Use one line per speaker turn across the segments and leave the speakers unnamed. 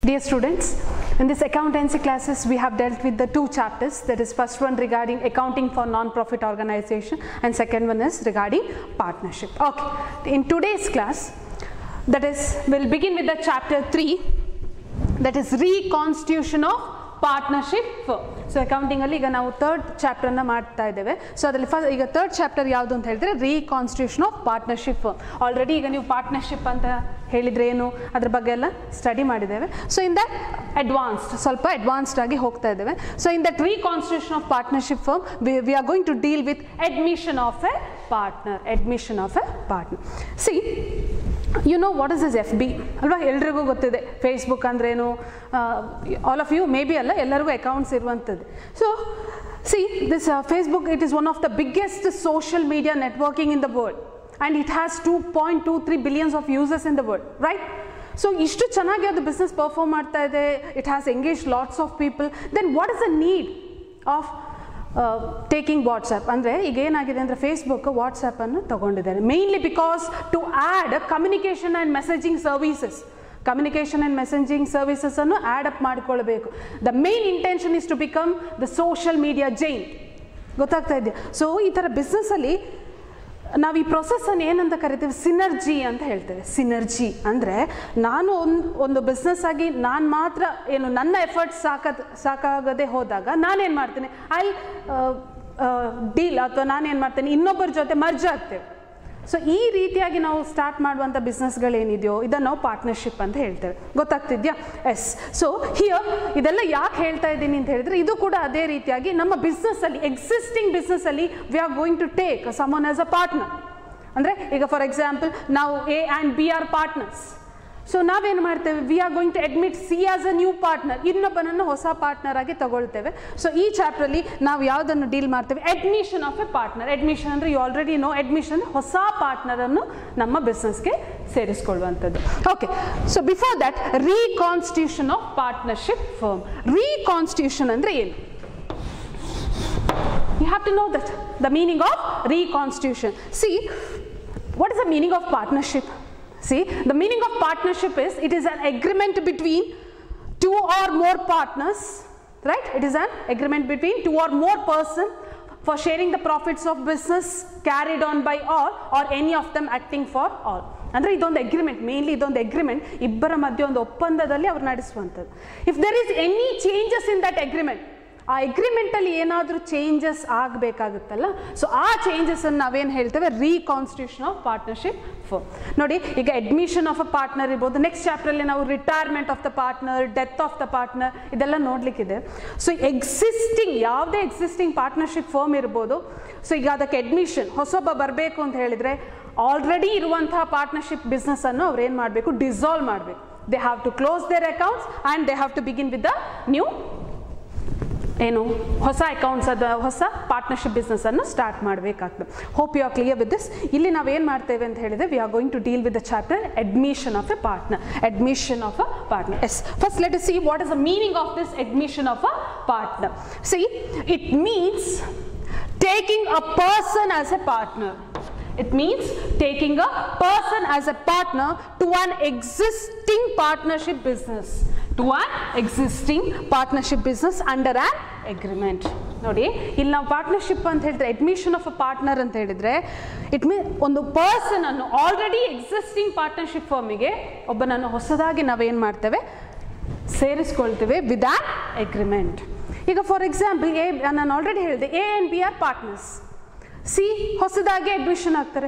Dear students, in this accountancy classes we have dealt with the two chapters, that is first one regarding accounting for non-profit organization and second one is regarding partnership. Okay, in today's class, that is, we'll begin with the chapter 3, that is reconstitution of partnership firm. So accounting alli iga ನಾವು third chapter ಅನ್ನು ಮಾಡ್ತಾ ಇದ್ದೇವೆ. So ಅದರಲ್ಲಿ first ಈಗ third chapter ಯಾವುದು ಅಂತ ಹೇಳಿದ್ರೆ reconstitution of partnership firm. Already ಈಗ ನೀವು ಪಾರ್ಟ್ನರ್ಶಿಪ್ ಅಂತ ಹೇಳಿದ್ರೆ ಏನು ಅದ್ರ ಬಗ್ಗೆ ಎಲ್ಲ ಸ್ಟಡಿ ಮಾಡಿದ್ದೇವೆ. ಸೊ ಇನ್ ದಟ್ ಅಡ್ವಾನ್ಸ್ಡ್ ಸ್ವಲ್ಪ ಅಡ್ವಾನ್ಸ್ಡ್ ಆಗಿ ಹೋಗ್ತಾ ಇದ್ದೇವೆ. So in that reconstitution of partnership firm we are going to deal with admission of a partner. Admission of a partner. See, you know what is this FB ಅಲ್ವಾ, ಎಲ್ರಿಗೂ ಗೊತ್ತಿದೆ Facebook ಅಂದ್ರೇನು. All of you may be ಅಲ್ಲ, ಎಲ್ಲರಿಗೂ accounts ಇರುವಂಥದ್ದು. So see this Facebook, it is one of the biggest social media networking in the world and it has 2.23 billions of users in the world, right? So ishtu chanagi adu business perform ಮಾಡ್ತಾ ಇದೆ, it has engaged lots of people. Then what is the need of taking WhatsApp? ಅಂದರೆ ಈಗ ಏನಾಗಿದೆ ಅಂದರೆ Facebook WhatsApp ಅನ್ನು ತಗೊಂಡಿದ್ದಾರೆ mainly because to add communication and messaging services. Communication and messaging services ಅನ್ನು add up ಮಾಡಿಕೊಳ್ಳಬೇಕು. The main intention is to become the social media giant. ಗೊತ್ತಾಗ್ತಾ ಇದೆಯಾ? ಸೊ ಈ ಥರ ಬಿಸ್ನೆಸ್ಸಲ್ಲಿ ನಾವು ಈ ಪ್ರೊಸೆಸ್ಸನ್ನು ಏನಂತ ಕರಿತೀವಿ, ಸಿನರ್ಜಿ ಅಂತ ಹೇಳ್ತೇವೆ. ಸಿನರ್ಜಿ ಅಂದರೆ ನಾನು ಒಂದು ಬಿಸ್ನೆಸ್ ಆಗಿ ನಾನು ಮಾತ್ರ ಏನು ನನ್ನ ಎಫರ್ಟ್ಸ್ ಸಾಕಾಗದೆ ಹೋದಾಗ ನಾನೇನು ಮಾಡ್ತೀನಿ, ಡೀಲ್ ಅಥವಾ ನಾನೇನು ಮಾಡ್ತೀನಿ ಇನ್ನೊಬ್ಬರ ಜೊತೆ ಮರ್ಜ್ ಆಗ್ತೇವೆ. ಸೊ ಈ ರೀತಿಯಾಗಿ ನಾವು ಸ್ಟಾರ್ಟ್ ಮಾಡುವಂಥ ಬಿಸ್ನೆಸ್ಗಳೇನಿದೆಯೋ ಇದನ್ನು ನಾವು ಪಾರ್ಟ್ನರ್ಶಿಪ್ ಅಂತ ಹೇಳ್ತೇವೆ. ಗೊತ್ತಾಗ್ತಿದ್ಯಾ? ಎಸ್. ಸೊ ಹಿಯರ್ ಇದೆಲ್ಲ ಯಾಕೆ ಹೇಳ್ತಾ ಇದ್ದೀನಿ ಅಂತ ಹೇಳಿದ್ರೆ, ಇದು ಕೂಡ ಅದೇ ರೀತಿಯಾಗಿ ನಮ್ಮ ಬಿಸ್ನೆಸ್ಸಲ್ಲಿ, ಎಕ್ಸಿಸ್ಟಿಂಗ್ ಬಿಸ್ನೆಸ್ಸಲ್ಲಿ we are going to take someone as a partner. ಅಂದರೆ ಈಗ ಫಾರ್ ಎಕ್ಸಾಂಪಲ್ ನಾವು A and B are partners. So ನಾವೇನು ಮಾಡ್ತೇವೆ, we are going to admit C as a new partner, ಇನ್ನೊಬ್ಬನನ್ನು ಹೊಸ ಪಾರ್ಟ್ನರ್ ಆಗಿ ತಗೊಳ್ತೇವೆ. ಸೊ ಈ ಚಾಪ್ಟ್ರಲ್ಲಿ ನಾವು ಯಾವುದನ್ನು ಡೀಲ್ ಮಾಡ್ತೇವೆ, admission of a partner. Admission ಅಂದರೆ ಯು ಆಲ್ರೆಡಿ ನೋ, ಅಡ್ಮಿಷನ್ ಹೊಸ ಪಾರ್ಟ್ನರನ್ನು ನಮ್ಮ ಬಿಸ್ನೆಸ್ಗೆ ಸೇರಿಸ್ಕೊಳ್ಳುವಂಥದ್ದು. Okay, so before that reconstitution of partnership firm. Reconstitution ಅಂದರೆ ಏನು? You have to know that, the meaning of reconstitution. See, what is the meaning of partnership? See, the meaning of partnership is, it is an agreement between two or more partners, right? It is an agreement between two or more persons for sharing the profits of business carried on by all or any of them acting for all. ಅಂದರೆ ಇದೊಂದು agreement, mainly ಇದೊಂದು agreement, ಇಬ್ಬರ ಮಧ್ಯೆ ಒಂದು ಒಪ್ಪಂದದಲ್ಲಿ ಅವ್ರು ನಡೆಸುವಂಥದ್ದು. If there is any changes in that agreement, ಆ ಅಗ್ರಿಮೆಂಟಲ್ಲಿ ಏನಾದರೂ ಚೇಂಜಸ್ ಆಗಬೇಕಾಗುತ್ತಲ್ಲ, ಸೊ ಆ ಚೇಂಜಸನ್ನು ನಾವೇನು ಹೇಳ್ತೇವೆ, ರೀಕಾನ್ಸ್ಟಿಟ್ಯೂಷನ್ ಆಫ್ ಪಾರ್ಟ್ನರ್ಶಿಪ್ ಫರ್ಮ್. ನೋಡಿ, ಈಗ ಅಡ್ಮಿಷನ್ ಆಫ್ ಅ ಪಾರ್ಟ್ನರ್ ಇರ್ಬೋದು, ನೆಕ್ಸ್ಟ್ ಚಾಪ್ಟ್ರಲ್ಲಿ ನಾವು retirement of the partner, death of the partner, ಇದೆಲ್ಲ ನೋಡಲಿಕ್ಕಿದೆ. ಸೊ ಎಕ್ಸಿಸ್ಟಿಂಗ್ ಯಾವುದೇ ಎಕ್ಸಿಸ್ಟಿಂಗ್ ಪಾರ್ಟ್ನರ್ಶಿಪ್ ಫರ್ಮ್ ಇರ್ಬೋದು. ಸೊ ಈಗ ಅದಕ್ಕೆ ಅಡ್ಮಿಷನ್ ಹೊಸೊಬ್ಬ ಬರಬೇಕು ಅಂತ ಹೇಳಿದರೆ, ಆಲ್ರೆಡಿ ಇರುವಂತಹ ಪಾರ್ಟ್ನರ್ಶಿಪ್ ಬಿಸ್ನೆಸ್ಸನ್ನು ಅವ್ರು ಏನು ಮಾಡಬೇಕು, ಡಿಸಾಲ್ವ್ ಮಾಡಬೇಕು. They have to close their accounts and they have to begin with the new ಏನು ಹೊಸ ಅಕೌಂಟ್ಸ್, ಅದು ಹೊಸ ಪಾರ್ಟ್ನರ್ಶಿಪ್ ಬಿಸ್ನೆಸ್ಸನ್ನು ಸ್ಟಾರ್ಟ್ ಮಾಡಬೇಕಾಗ್ತದೆ. Hope you are clear with this. ಇಲ್ಲಿ ನಾವೇನು ಮಾಡ್ತೇವೆ ಅಂತ ಹೇಳಿದರೆ, we are going to deal with the chapter admission of a partner. Admission of a partner. Yes, first let us see what is the meaning of this admission of a partner. C, it means taking a person as a partner. It means taking a person as a partner to an existing partnership business. To an existing partnership business under an agreement. ನೋಡಿ, ಇಲ್ಲಿ ನಾವು partnership ಅಂತ ಹೇಳಿದ್ರೆ, admission of a partner ಅಂತ ಹೇಳಿದ್ರೆ, it mean ಒಂದು person ಅನ್ನು already existing partnership ಫರ್ಮಿಗೆ ಒಬ್ಬನನ್ನು ಹೊಸದಾಗಿ ನಾವೇನು ಮಾಡ್ತೇವೆ, ಸೇರಿಸ್ಕೊಳ್ತೇವೆ ವಿತ್ ಆನ್ ಅಗ್ರಿಮೆಂಟ್. ಈಗ ಫಾರ್ ಎಕ್ಸಾಂಪಲ್ ನಾನು ಆಲ್ರೆಡಿ ಹೇಳಿದೆ, A and B are partners. C ಹೊಸದಾಗಿ ಅಡ್ಮಿಷನ್ ಆಗ್ತಾರೆ,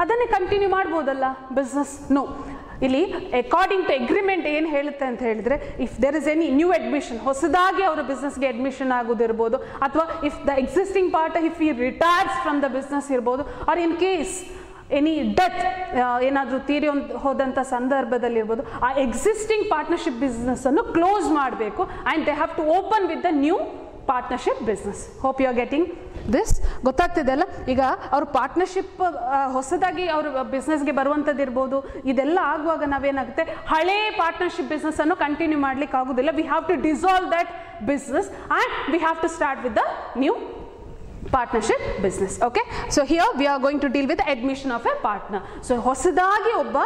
ಅದನ್ನೇ ಕಂಟಿನ್ಯೂ ಮಾಡ್ಬೋದಲ್ಲ ಬಿಸ್ನೆಸ್? ನೋ. ಇಲ್ಲಿ ಅಕಾರ್ಡಿಂಗ್ ಟು ಅಗ್ರಿಮೆಂಟ್ ಏನು ಹೇಳುತ್ತೆ ಅಂತ ಹೇಳಿದರೆ, if there is any new admission, ಹೊಸದಾಗಿ ಅವರ ಬಿಸ್ನೆಸ್ಗೆ ಅಡ್ಮಿಷನ್ ಆಗೋದಿರ್ಬೋದು, ಅಥವಾ if the existing partner if he retires from the business ಇರ್ಬೋದು, or in case any death, ಏನಾದರೂ ತೀರಿ ಹೋದಂಥ ಸಂದರ್ಭದಲ್ಲಿರ್ಬೋದು, ಆ ಎಕ್ಸಿಸ್ಟಿಂಗ್ ಪಾರ್ಟ್ನರ್ಶಿಪ್ ಬಿಸ್ನೆಸ್ಸನ್ನು ಕ್ಲೋಸ್ ಮಾಡಬೇಕು and they have to open with the new partnership business. Hope you are getting this. ಗೊತ್ತಾಗ್ತಿದೆ ಅಲ್ಲ? ಈಗ ಅವ್ರ ಪಾರ್ಟ್ನರ್ಶಿಪ್ ಹೊಸದಾಗಿ ಅವ್ರ ಬಿಸ್ನೆಸ್ಗೆ ಬರುವಂಥದ್ದು ಇರ್ಬೋದು, ಇದೆಲ್ಲ ಆಗುವಾಗ ನಾವೇನಾಗುತ್ತೆ, ಹಳೇ ಪಾರ್ಟ್ನರ್ಶಿಪ್ ಬಿಸ್ನೆಸ್ಸನ್ನು ಕಂಟಿನ್ಯೂ ಮಾಡ್ಲಿಕ್ಕೆ ಆಗೋದಿಲ್ಲ. We have to dissolve that business and we have to start with the new partnership business. Okay, so here we are going to deal with the admission of a partner. So ಹೊಸದಾಗಿ ಒಬ್ಬ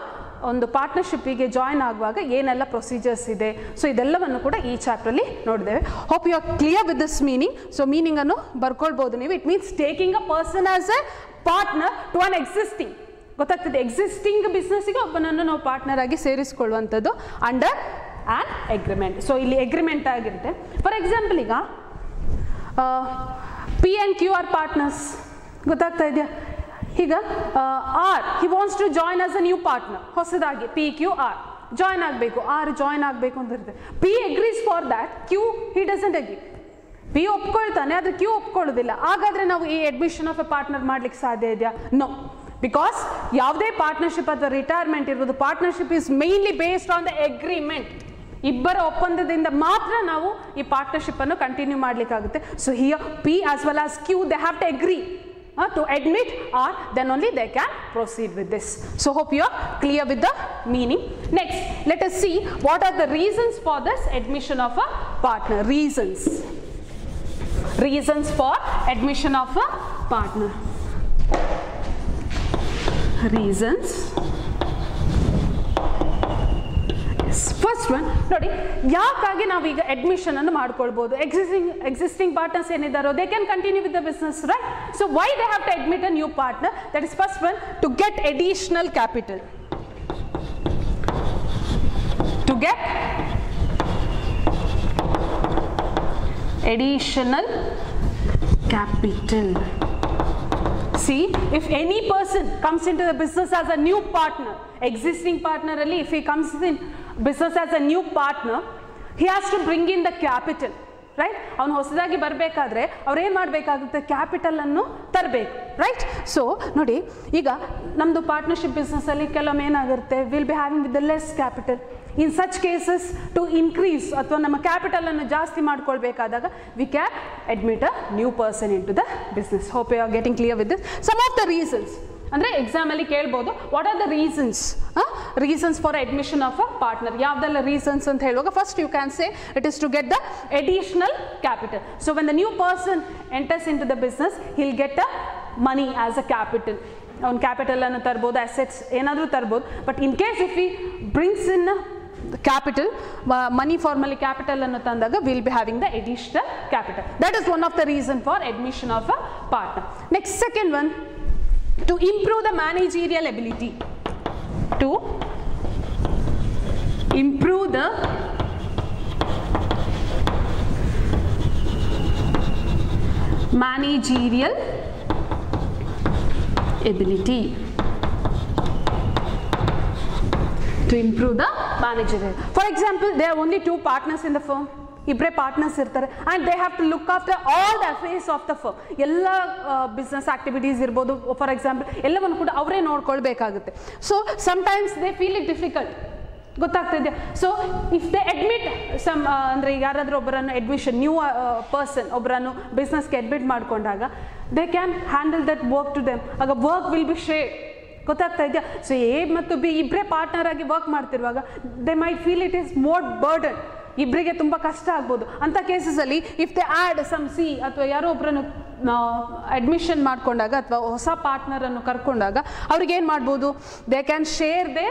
ಒಂದು ಪಾರ್ಟ್ನರ್ಶಿಪ್ಪಿಗೆ join ಆಗುವಾಗ ಏನೆಲ್ಲ procedures ಇದೆ, so ಇದೆಲ್ಲವನ್ನು ಕೂಡ ಈ ಚಾಪ್ಟ್ರಲ್ಲಿ ನೋಡಿದ್ದೇವೆ. Hope you are clear with this meaning. So ಮೀನಿಂಗನ್ನು ಬರ್ಕೊಳ್ಬೋದು ನೀವು. It means taking a person as a partner to an existing, ಗೊತ್ತಾಗ್ತದೆ, ಎಕ್ಸಿಸ್ಟಿಂಗ್ ಬಿಸ್ನೆಸ್ಸಿಗೆ ಒಬ್ಬನನ್ನು ನಾವು ಪಾರ್ಟ್ನರ್ ಆಗಿ ಸೇರಿಸ್ಕೊಳ್ಳುವಂಥದ್ದು ಅಂಡರ್ ಆ್ಯನ್ ಎಗ್ರಿಮೆಂಟ್. ಸೊ ಇಲ್ಲಿ ಎಗ್ರಿಮೆಂಟ್ ಆಗಿರುತ್ತೆ. ಫಾರ್ ಎಕ್ಸಾಂಪಲ್ ಈಗ P and Q are partners, ಗೊತ್ತಾಗ್ತಾ ಇದೆಯಾ? ಈಗ R he wants to join as a new partner, ಹೊಸದಾಗಿ PQ R ಜಾಯ್ನ್ ಆಗಬೇಕು, ಆರ್ ಜಾಯ್ನ್ ಆಗಬೇಕು ಅಂತ ಇರುತ್ತೆ. P agrees for that, Q he doesn't agri. P ಒಪ್ಕೊಳ್ತಾನೆ, ಆದರೆ Q ಒಪ್ಕೊಳ್ಳೋದಿಲ್ಲ. ಹಾಗಾದರೆ ನಾವು ಈ ಅಡ್ಮಿಷನ್ ಆಫ್ ಎ ಪಾರ್ಟ್ನರ್ ಮಾಡ್ಲಿಕ್ಕೆ ಸಾಧ್ಯ ಇದೆಯಾ? ನೋ. ಬಿಕಾಸ್ ಯಾವುದೇ ಪಾರ್ಟ್ನರ್ಶಿಪ್ ಅಥವಾ ರಿಟೈರ್ಮೆಂಟ್ ಇರ್ಬೋದು, partnership is mainly based on the agreement. ಇಬ್ಬರ ಒಪ್ಪಂದದಿಂದ ಮಾತ್ರ ನಾವು ಈ ಪಾರ್ಟ್ನರ್ಶಿಪ್ ಅನ್ನು ಕಂಟಿನ್ಯೂ ಮಾಡಲಿಕ್ಕಾಗುತ್ತೆ. So here P as well as Q they have to agree to admit R, then only they can proceed with this. So hope you are clear with the meaning. Next, let us see what are the reasons for this admission of a partner. Reasons for admission of a partner. Reasons. First one ನೋಡಿ, ಯಾಕಾಗಿ ನಾವೀಗ admission ಅನ್ನು ಮಾಡ್ಕೊಳ್ಬೋದು? Existing partners ಏನಿದ್ದಾರೋ they can continue with the business, right? So why they have to admit a new partner? That is first one, to get additional capital. To get additional capital. See, if any person comes into the business as a new partner, existing partner alli, if he comes in business as a new partner, he has to bring in the capital, right? ಅವನು ಹೊಸದಾಗಿ ಬರಬೇಕಾದ್ರೆ ಅವ್ರು ಏನು ಮಾಡಬೇಕಾಗುತ್ತೆ? Capital ಅನ್ನು ತರಬೇಕು, right? So ನೋಡಿ, ಈಗ ನಮ್ಮದು ಪಾರ್ಟ್ನರ್ಶಿಪ್ ಬಿಸ್ನೆಸ್ಸಲ್ಲಿ ಕೆಲವೊಮ್ಮೆ ಏನಾಗುತ್ತೆ, will be having with the less capital. In such cases to increase ಅಥವಾ ನಮ್ಮ ಕ್ಯಾಪಿಟಲನ್ನು ಜಾಸ್ತಿ ಮಾಡ್ಕೊಳ್ಬೇಕಾದಾಗ we can admit a new person in to the business. Hope you are getting clear with this. Some of the reasons ಅಂದರೆ ಎಕ್ಸಾಮಲ್ಲಿ ಕೇಳ್ಬೋದು, what are the reasons for admission of a partner? ಯಾವುದೆಲ್ಲ reasons ಅಂತ ಹೇಳುವಾಗ, first you can say it is to get the additional capital. So when the new person enters in to the business, he'll get a money as a capital. ಅವ್ನು ಕ್ಯಾಪಿಟಲನ್ನು ತರ್ಬೋದು, assets ಏನಾದರೂ ತರ್ಬೋದು. But in case if he brings in capital, money formally capital annu tandaga, we'll be having the additional capital. That is one of the reason for admission of a partner. Next, second one, to improve the managerial ability. To improve the managerial ability. To improve the managerial. For example, there are only two partners in the firm. ಇಬ್ಬರೇ partners ಇರ್ತಾರೆ, and they have to look after all the affairs of the firm. ಎಲ್ಲ business activities ಇರ್ಬೋದು, for example, ಎಲ್ಲವನ್ನು ಕೂಡ ಅವರೇ ನೋಡ್ಕೊಳ್ಬೇಕಾಗುತ್ತೆ. So sometimes they feel it difficult, ಗೊತ್ತಾಗ್ತಿದೆ. So if they admit some, ಅಂದರೆ ಯಾರಾದರೂ ಒಬ್ಬರನ್ನು ಅಡ್ಮಿಷನ್, ನ್ಯೂ ಪರ್ಸನ್ ಒಬ್ಬರನ್ನು ಬಿಸ್ನೆಸ್ಗೆ ಅಡ್ಮಿಟ್ ಮಾಡಿಕೊಂಡಾಗ they can handle that work to them. ಆಗ ವರ್ಕ್ ವಿಲ್ ಬಿ ಶೇರ್ಡ್, ಗೊತ್ತಾಗ್ತಾ ಇದೆಯಾ? ಸೊ ಎ ಮತ್ತು ಬಿ ಇಬ್ಬರೇ ಪಾರ್ಟ್ನರ್ ಆಗಿ ವರ್ಕ್ ಮಾಡ್ತಿರುವಾಗ they might feel it is more burden, ಇಬ್ಬರಿಗೆ ತುಂಬ ಕಷ್ಟ ಆಗ್ಬೋದು. ಅಂಥ ಕೇಸಸಲ್ಲಿ if they add some C ಅಥವಾ ಯಾರೋ ಒಬ್ಬರನ್ನು ಅಡ್ಮಿಷನ್ ಮಾಡಿಕೊಂಡಾಗ ಅಥವಾ ಹೊಸ ಪಾರ್ಟ್ನರನ್ನು ಕರ್ಕೊಂಡಾಗ ಅವ್ರಿಗೆ ಏನು ಮಾಡ್ಬೋದು? They can share they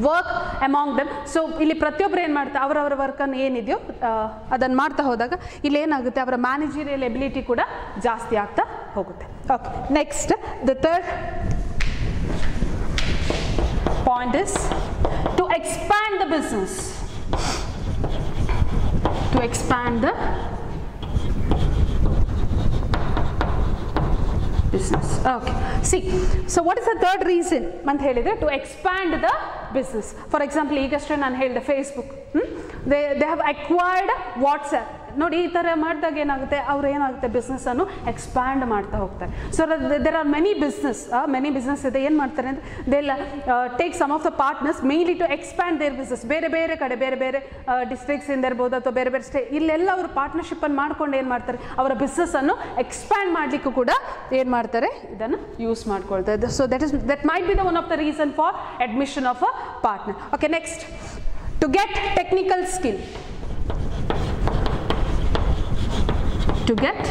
work among them. So ಇಲ್ಲಿ ಪ್ರತಿಯೊಬ್ಬರು ಏನು ಮಾಡ್ತಾರೆ, ಅವರವರ ವರ್ಕನ್ನು ಏನಿದೆಯೋ ಅದನ್ನು ಮಾಡ್ತಾ ಹೋದಾಗ ಇಲ್ಲಿ ಏನಾಗುತ್ತೆ, ಅವರ ಮ್ಯಾನೇಜರಿಯಲ್ ಎಬಿಲಿಟಿ ಕೂಡ ಜಾಸ್ತಿ ಆಗ್ತಾ ಹೋಗುತ್ತೆ. Okay, next the third point is to expand the business. To expand the business. Okay, see, so what is the third reason ಅಂತ ಹೇಳಿದ್ರೆ, to expand the business. For example, ಈಗಷ್ಟೇ ನಾನು ಹೇಳಿದೆ Facebook, they have acquired WhatsApp. ನೋಡಿ, ಈ ಥರ ಮಾಡಿದಾಗ ಏನಾಗುತ್ತೆ, ಅವ್ರು ಏನಾಗುತ್ತೆ, ಬಿಸ್ನೆಸ್ಸನ್ನು ಎಕ್ಸ್ಪ್ಯಾಂಡ್ ಮಾಡ್ತಾ ಹೋಗ್ತಾರೆ. So there are many business ಇದೆ. ಏನು ಮಾಡ್ತಾರೆ ಅಂದರೆ, they take some of the partners mainly to expand their business. ಬೇರೆ ಬೇರೆ ಕಡೆ, ಬೇರೆ ಬೇರೆ ಡಿಸ್ಟ್ರಿಕ್ಟ್ಸಿಂದ ಇರ್ಬೋದು ಅಥವಾ ಬೇರೆ ಬೇರೆ ಇಲ್ಲೆಲ್ಲ ಅವರು ಪಾರ್ಟ್ನರ್ಶಿಪ್ಪನ್ನು ಮಾಡ್ಕೊಂಡು ಏನು ಮಾಡ್ತಾರೆ, ಅವರ ಬಿಸ್ನೆಸ್ಸನ್ನು ಎಕ್ಸ್ಪ್ಯಾಂಡ್ ಮಾಡಲಿಕ್ಕೂ ಕೂಡ ಏನು ಮಾಡ್ತಾರೆ, ಇದನ್ನು ಯೂಸ್ ಮಾಡ್ಕೊಳ್ತಾರೆ. So that might be the one of the reason for admission of a partner. Okay, next, to get technical skill. To get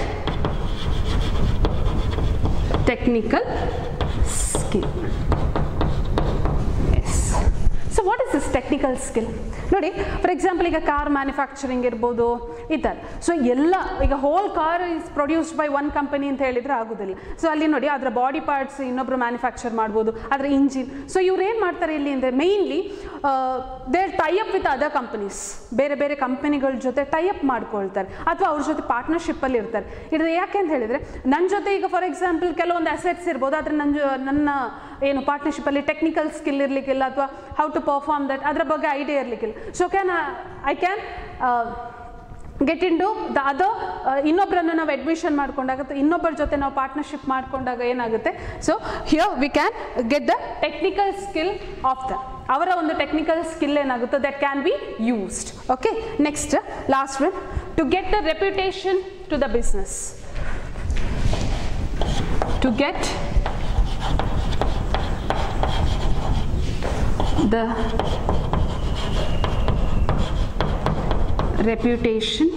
technical skill. Yes. What is this technical skill? ನೋಡಿ, for example ಈಗ car manufacturing ಇರ್ಬೋದು ಈ ಥರ. So ಎಲ್ಲ ಈಗ whole car is produced by one company ಅಂತ ಹೇಳಿದರೆ ಆಗೋದಿಲ್ಲ. ಸೊ ಅಲ್ಲಿ ನೋಡಿ ಅದರ ಬಾಡಿ ಪಾರ್ಟ್ಸ್ ಇನ್ನೊಬ್ರು ಮ್ಯಾನುಫ್ಯಾಕ್ಚರ್ ಮಾಡ್ಬೋದು, ಅದರ ಇಂಜಿನ್. ಸೊ ಇವ್ರು ಏನು ಮಾಡ್ತಾರೆ ಇಲ್ಲಿ ಅಂದರೆ mainly they tie up with other companies, ಬೇರೆ ಬೇರೆ ಕಂಪನಿಗಳ ಜೊತೆ ಟೈ ಅಪ್ ಮಾಡ್ಕೊಳ್ತಾರೆ ಅಥವಾ ಅವ್ರ ಜೊತೆ ಪಾರ್ಟ್ನರ್ಶಿಪ್ಪಲ್ಲಿ ಇರ್ತಾರೆ. ಇದು ಯಾಕೆ ಅಂತ ಹೇಳಿದರೆ, ನನ್ನ ಜೊತೆ ಈಗ ಫಾರ್ ಎಕ್ಸಾಂಪಲ್ ಕೆಲವೊಂದು ಅಸೆಟ್ಸ್ ಇರ್ಬೋದು, ಆದರೆ ನನ್ನ ಏನು ಪಾರ್ಟ್ನರ್ಶಿಪ್ಪಲ್ಲಿ ಟೆಕ್ನಿಕಲ್ ಸ್ಕಿಲ್ ಇರಲಿಕ್ಕಿಲ್ಲ ಅಥವಾ ಹೌ ಟು ಪರ್ಫಾರ್ಮ್ ದಟ್ ಅದರ ಬಗ್ಗೆ ಐಡಿಯಾ ಇರಲಿಕ್ಕಿಲ್ಲ. So I can get in to the other, ಇನ್ನೊಬ್ಬರನ್ನು ನಾವು ಅಡ್ಮಿಷನ್ ಮಾಡ್ಕೊಂಡಾಗ, ಇನ್ನೊಬ್ಬರ ಜೊತೆ ನಾವು ಪಾರ್ಟ್ನರ್ಶಿಪ್ ಮಾಡ್ಕೊಂಡಾಗ ಏನಾಗುತ್ತೆ, so here we can get the technical skill of the, ಅವರ ಒಂದು ಟೆಕ್ನಿಕಲ್ ಸ್ಕಿಲ್ ಏನಾಗುತ್ತೆ that can be used. Okay, next last one, to get the reputation to the business. To get the reputation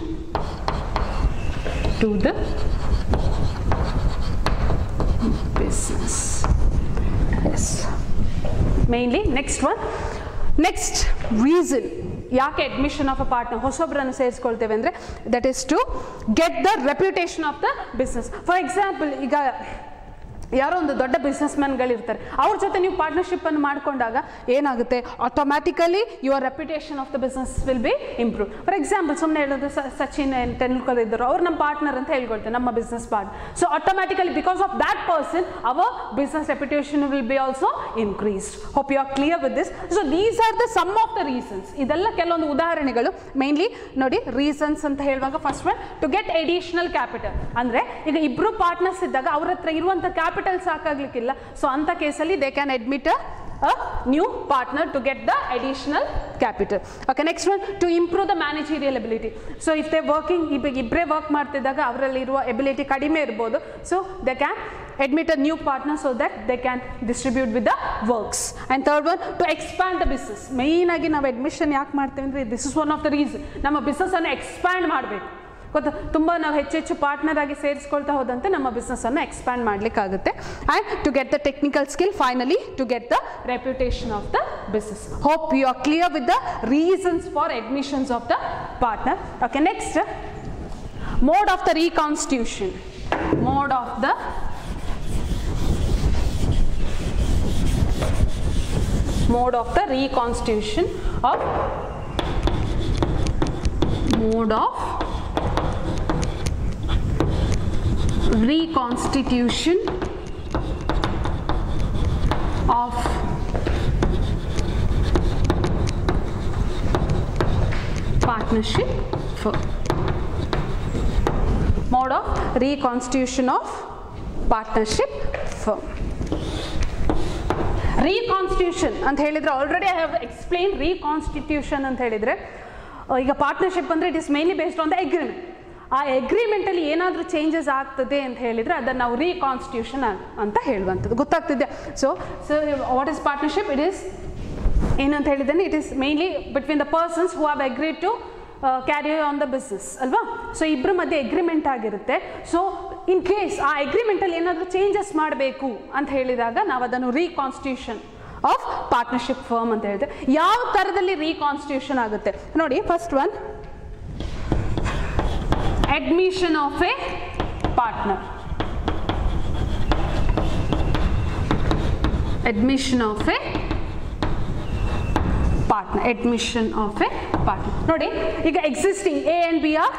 to the business. Yes. Mainly, next one. Next reason ಯಾಕೆ admission of a partner ಹೊಸೊಬ್ಬರನ್ನು ಸೇರಿಸ್ಕೊಳ್ತೇವೆ ಅಂದರೆ that is to get the reputation of the business. For example ಈಗ ಯಾರೋ ಒಂದು ದೊಡ್ಡ business ಮ್ಯಾನ್ಗಳಿರ್ತಾರೆ, ಅವ್ರ ಜೊತೆ ನೀವು ಪಾರ್ಟ್ನರ್ಶಿಪ್ಪನ್ನು ಮಾಡಿಕೊಂಡಾಗ ಏನಾಗುತ್ತೆ, automatically your reputation of the business will bee improve. For example ಸುಮ್ಮನೆ ಹೇಳೋದು ಸಚಿನ್ ತೆಂಡೂಲ್ಕರ್ ಇದ್ದರು, ಅವ್ರು ನಮ್ಮ ಪಾರ್ಟ್ನರ್ ಅಂತ ಹೇಳ್ಕೊಳ್ತಾರೆ, ನಮ್ಮ business partner. So automatically because of that person our business reputation will be also increased. Hope you are clear with this. So these are the some of the reasons. ಇದೆಲ್ಲ ಕೆಲವೊಂದು ಉದಾಹರಣೆಗಳು. ಮೇನ್ಲಿ ನೋಡಿ, reasons ಅಂತ ಹೇಳುವಾಗ first one, to get additional capital. ಅಂದರೆ ಈಗ ಇಬ್ಬರು partners ಇದ್ದಾಗ ಅವ್ರ ಹತ್ರ ಇರುವಂಥ ಕ್ಯಾಪಿಟಲ್ ಸಾಕಾಗ್ಲಿಕ್ಕಿಲ್ಲ. ಸೊ ಅಂತ ಕೇಸಲ್ಲಿ they can admit a new partner to get the additional capital. Okay, next one, to improve the managerial ability. So if they working, ಇಬ್ಬರೇ ವರ್ಕ್ ಮಾಡ್ತಿದ್ದಾಗ ಅವರಲ್ಲಿ ಇರುವ ಎಬಿಲಿಟಿ ಕಡಿಮೆ ಇರ್ಬೋದು. So they can admit a new partner so that they can distribute with the works. And third one, to expand the business. Main ಆಗಿ ನಾವು admission ಯಾಕೆ ಮಾಡ್ತೇವೆ ಅಂದರೆ this is one of the reason. ನಮ್ಮ business ಅನ್ನು expand ಮಾಡಬೇಕು. ಗೊತ್ತಾ, ತುಂಬ ನಾವು ಹೆಚ್ಚೆಚ್ಚು ಪಾರ್ಟ್ನರ್ ಆಗಿ ಸೇರಿಸ್ಕೊಳ್ತಾ ಹೋದಂತೆ ನಮ್ಮ ಬಿಸ್ನೆಸ್ಸನ್ನು ಎಕ್ಸ್ಪ್ಯಾಂಡ್ ಮಾಡಲಿಕ್ಕಾಗುತ್ತೆ. And to get the technical skill, finally to get the reputation of the business. Hope you are clear with the reasons for admissions of the partner. Okay, next, mode of the reconstitution. Mode of the reconstitution of reconstitution of partnership firm. Mode of reconstitution of partnership firm. Reconstitution ಅಂತ ಹೇಳಿದ್ರೆ already I have explain. reconstitution ಅಂತ ಹೇಳಿದ್ರೆ ಈಗ partnership ಅಂದರೆ it is mainly based on the agreement. ಆ ಅಗ್ರಿಮೆಂಟಲ್ಲಿ ಏನಾದರೂ changes ಆಗ್ತದೆ ಅಂತ ಹೇಳಿದರೆ ಅದನ್ನು ನಾವು ರೀಕಾನ್ಸ್ಟಿಟ್ಯೂಷನ್ ಅಂತ ಹೇಳುವಂಥದ್ದು. ಗೊತ್ತಾಗ್ತಿದೆ? So what is partnership? It is ಏನಂತ ಹೇಳಿದ್ದೇನೆ, it is mainly between the persons who have agreed to carry on the business ಅಲ್ವಾ. ಸೊ ಇಬ್ಬರ ಮಧ್ಯೆ ಅಗ್ರಿಮೆಂಟ್ ಆಗಿರುತ್ತೆ. ಸೊ ಇನ್ ಕೇಸ್ ಆ ಅಗ್ರಿಮೆಂಟಲ್ಲಿ ಏನಾದರೂ ಚೇಂಜಸ್ ಮಾಡಬೇಕು ಅಂತ ಹೇಳಿದಾಗ ನಾವು ಅದನ್ನು ರೀಕಾನ್ಸ್ಟಿಟ್ಯೂಷನ್ ಆಫ್ ಪಾರ್ಟ್ನರ್ಶಿಪ್ ಫರ್ಮ್ ಅಂತ ಹೇಳಿದೆ. ಯಾವ ಥರದಲ್ಲಿ ರೀಕಾನ್ಸ್ಟಿಟ್ಯೂಷನ್ ಆಗುತ್ತೆ ನೋಡಿ. First one, admission of a partner. Admission of a partner. Admission of a partner. ನೋಡಿ, ಈಗ existing A and B are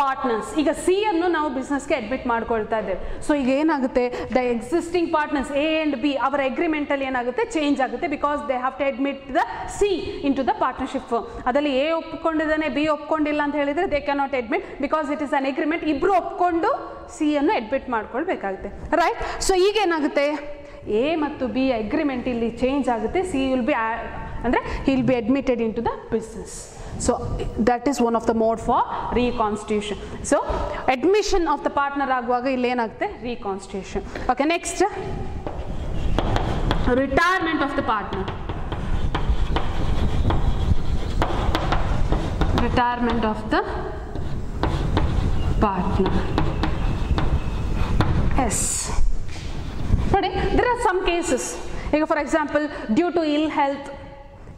partners. ಈಗ ಸಿ ಅನ್ನು ನಾವು ಬಿಸ್ನೆಸ್ಗೆ ಅಡ್ಮಿಟ್ ಮಾಡ್ಕೊಳ್ತಾ ಇದ್ದೇವೆ. ಸೊ ಈಗ ಏನಾಗುತ್ತೆ, the existing partners A and B ಅವರ ಅಗ್ರಿಮೆಂಟಲ್ಲಿ ಏನಾಗುತ್ತೆ, ಚೇಂಜ್ ಆಗುತ್ತೆ. Because they have to admit the C in to the partnership firm. ಅದರಲ್ಲಿ ಎ ಒಪ್ಕೊಂಡಿದ್ದಾನೆ, ಬಿ ಒಪ್ಕೊಂಡಿಲ್ಲ ಅಂತ ಹೇಳಿದರೆ they can not admit because it is an agreement. ಇಬ್ಬರು ಒಪ್ಕೊಂಡು ಸಿ ಅನ್ನು ಅಡ್ಮಿಟ್ ಮಾಡ್ಕೊಳ್ಬೇಕಾಗುತ್ತೆ, ರೈಟ್. ಸೊ ಈಗ ಏನಾಗುತ್ತೆ, ಎ ಮತ್ತು ಬಿ ಅಗ್ರಿಮೆಂಟ್ ಇಲ್ಲಿ ಚೇಂಜ್ ಆಗುತ್ತೆ. ಸಿ ವಿಲ್ ಬಿ ಅಂದರೆ he will be admitted into the business. So that is one of the mode for reconstitution. So admission of the partner ಆಗುವಾಗ ಇಲ್ಲಿ ಏನಾಗುತ್ತೆ, reconstitution. Okay, next, retirement of the partner. Retirement of the partner. Yes. There are some cases. For example, due to ill health,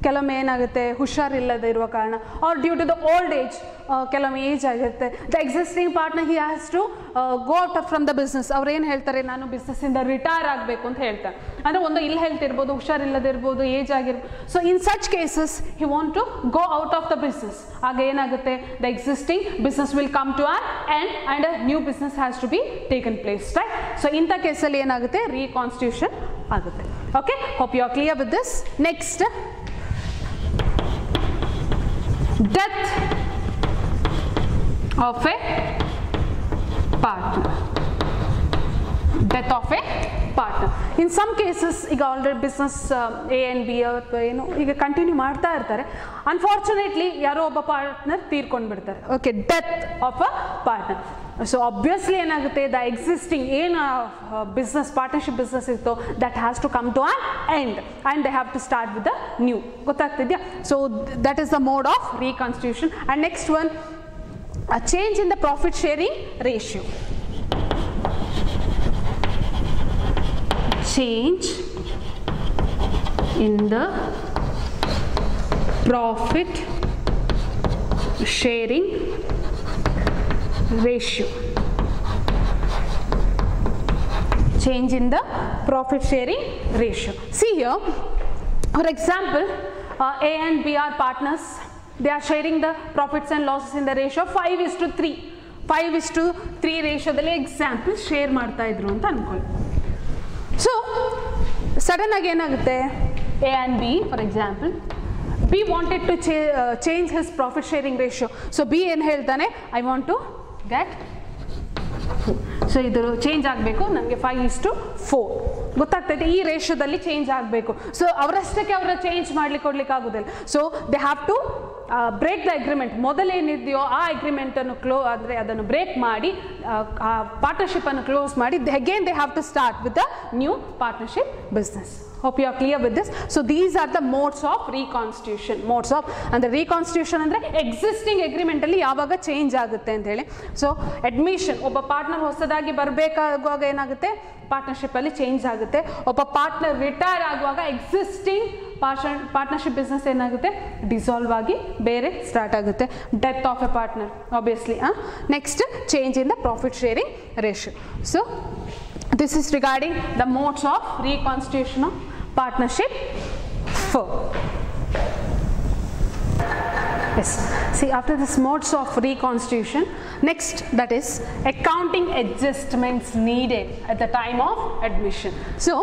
ಕೆಲವೊಮ್ಮೆ ಏನಾಗುತ್ತೆ ಹುಷಾರಿಲ್ಲದೆ ಇರುವ ಕಾರಣ or due to the old age ಕೆಲವೊಮ್ಮೆ age ಆಗಿರುತ್ತೆ the existing partner he has to go out from the business. ಅವ್ರು ಏನು ಹೇಳ್ತಾರೆ ನಾನು ಬಿಸ್ನೆಸ್ಸಿಂದ ರಿಟೈರ್ ಆಗಬೇಕು ಅಂತ ಹೇಳ್ತಾರೆ. ಅಂದರೆ ಒಂದು ಇಲ್ ಹೆಲ್ತ್ ಇರ್ಬೋದು, ಹುಷಾರಿಲ್ಲದಿರ್ಬೋದು, ಏಜ್ ಆಗಿರ್ಬೋದು. So in such cases he want to go out of the business. ಆಗ ಏನಾಗುತ್ತೆ the existing business will come to an end and a new business has to be taken place, right? So ಇಂಥ ಕೇಸಲ್ಲಿ ಏನಾಗುತ್ತೆ reconstitution ಆಗುತ್ತೆ. Okay, hope you are clear with this. Next, death of a partner. Death of a partner. In some cases ಈಗ already business A and B ಏನು ಈಗ continue ಮಾಡ್ತಾ ಇರ್ತಾರೆ. Unfortunately ಯಾರೋ ಒಬ್ಬ ಪಾರ್ಟ್ನರ್ ತೀರ್ಕೊಂಡು ಬಿಡ್ತಾರೆ. Okay, death of a partner. So obviously ಏನಾಗುತ್ತೆ ದ ಎಕ್ಸಿಸ್ಟಿಂಗ್ ಏನು ಬಿಸ್ನೆಸ್ ಪಾರ್ಟ್ನರ್ಶಿಪ್ ಬಿಸ್ನೆಸ್ ಇತ್ತು that has to come to an end and they have to start with the new. ಗೊತ್ತಾಗ್ತಿದ್ಯಾ? So that is the mode of reconstitution. And next one, a change in the profit sharing ratio. Change in the profit sharing ratio. Change in the profit sharing ratio. See here, for example, A and B are partners. They are sharing the profits and losses in the ratio 5:3. 5:3 ರೇಷಿಯೋದಲ್ಲಿ example share ಮಾಡ್ತಾ ಇದ್ರು ಅಂತ ಅನ್ಕೊಳ್ಳಿ. So sudden ಆಗಿ ಏನಾಗುತ್ತೆ, A and B for example, B wanted to change his profit sharing ratio. So B ಏನು ಹೇಳ್ತಾನೆ, I want to get, so ಇದು change ಆಗಬೇಕು ನನಗೆ 5:4. ಗೊತ್ತಾಗ್ತೈತೆ, ಈ ರೇಷಿಯೋದಲ್ಲಿ ಚೇಂಜ್ ಆಗಬೇಕು. ಸೊ ಅವರಷ್ಟಕ್ಕೆ ಅವರ ಚೇಂಜ್ ಮಾಡ್ಲಿಕ್ಕೆ ಕೊಡ್ಲಿಕ್ಕೆ ಆಗೋದಿಲ್ಲ. So they have to break the agreement. ಮೊದಲೇನಿದೆಯೋ ಆ ಅಗ್ರಿಮೆಂಟನ್ನು ಅಂದರೆ ಅದನ್ನು ಬ್ರೇಕ್ ಮಾಡಿ ಆ ಪಾರ್ಟ್ನರ್ಶಿಪ್ಪನ್ನು ಕ್ಲೋಸ್ ಮಾಡಿ again they have to start with the new partnership business. Hope you are clear with this. So these are the modes of reconstitution. Modes of, and the reconstitution ಅಂದರೆ ಎಕ್ಸಿಸ್ಟಿಂಗ್ ಅಗ್ರಿಮೆಂಟಲ್ಲಿ ಯಾವಾಗ change ಆಗುತ್ತೆ ಅಂತ ಹೇಳಿ. So admission, ಒಬ್ಬ partner ಹೊಸದಾಗಿ ಬರಬೇಕಾಗುವಾಗ ಏನಾಗುತ್ತೆ ಪಾರ್ಟ್ನರ್ಶಿಪ್ಪಲ್ಲಿ change ಆಗುತ್ತೆ. ಒಬ್ಬ ಪಾರ್ಟ್ನರ್ ರಿಟೈರ್ ಆಗುವಾಗ ಎಕ್ಸಿಸ್ಟಿಂಗ್ ಪಾರ್ಟ್ನರ್ಶಿಪ್ ಬಿಸ್ನೆಸ್ ಏನಾಗುತ್ತೆ ಡಿಸಾಲ್ವ್ ಆಗಿ ಬೇರೆ ಸ್ಟಾರ್ಟ್ ಆಗುತ್ತೆ. Death of a partner obviously. Next, change in the profit sharing ratio. So this is regarding the modes of reconstitution of partnership firm. Yes, see after this modes of reconstitution, next that is accounting adjustments needed at the time of admission. So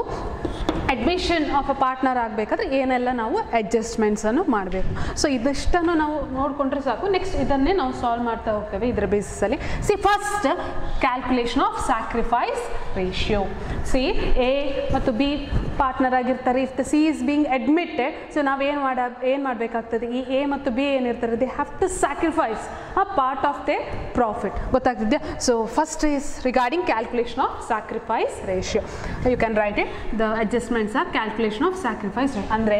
admission of a partner ಆಗಬೇಕಾದ್ರೆ ಏನೆಲ್ಲ ನಾವು ಅಡ್ಜಸ್ಟ್ಮೆಂಟ್ಸನ್ನು ಮಾಡಬೇಕು. So ಇದಿಷ್ಟನ್ನು ನಾವು ನೋಡಿಕೊಂಡ್ರೆ ಸಾಕು. Next ಇದನ್ನೇ ನಾವು ಸಾಲ್ವ್ ಮಾಡ್ತಾ ಹೋಗ್ತೇವೆ ಇದರ ಬೇಸಿಸಲ್ಲಿ. See first, calculation of sacrifice ratio. See A ಮತ್ತು ಬಿ ಪಾರ್ಟ್ನರ್ ಆಗಿರ್ತಾರೆ. If the C is being admitted, so ನಾವೇನು ಮಾಡಬೇಕಾಗ್ತದೆ, ಈ ಎ ಮತ್ತು ಬಿ ಏನಿರ್ತಾರೆ they have to sacrifice a part of they profit. ಗೊತ್ತಾಗ್ತಿದ್ಯಾ? So first is regarding calculation of sacrifice ratio. You can write it. The adjustments are calculation of sacrifice. ಅಂದರೆ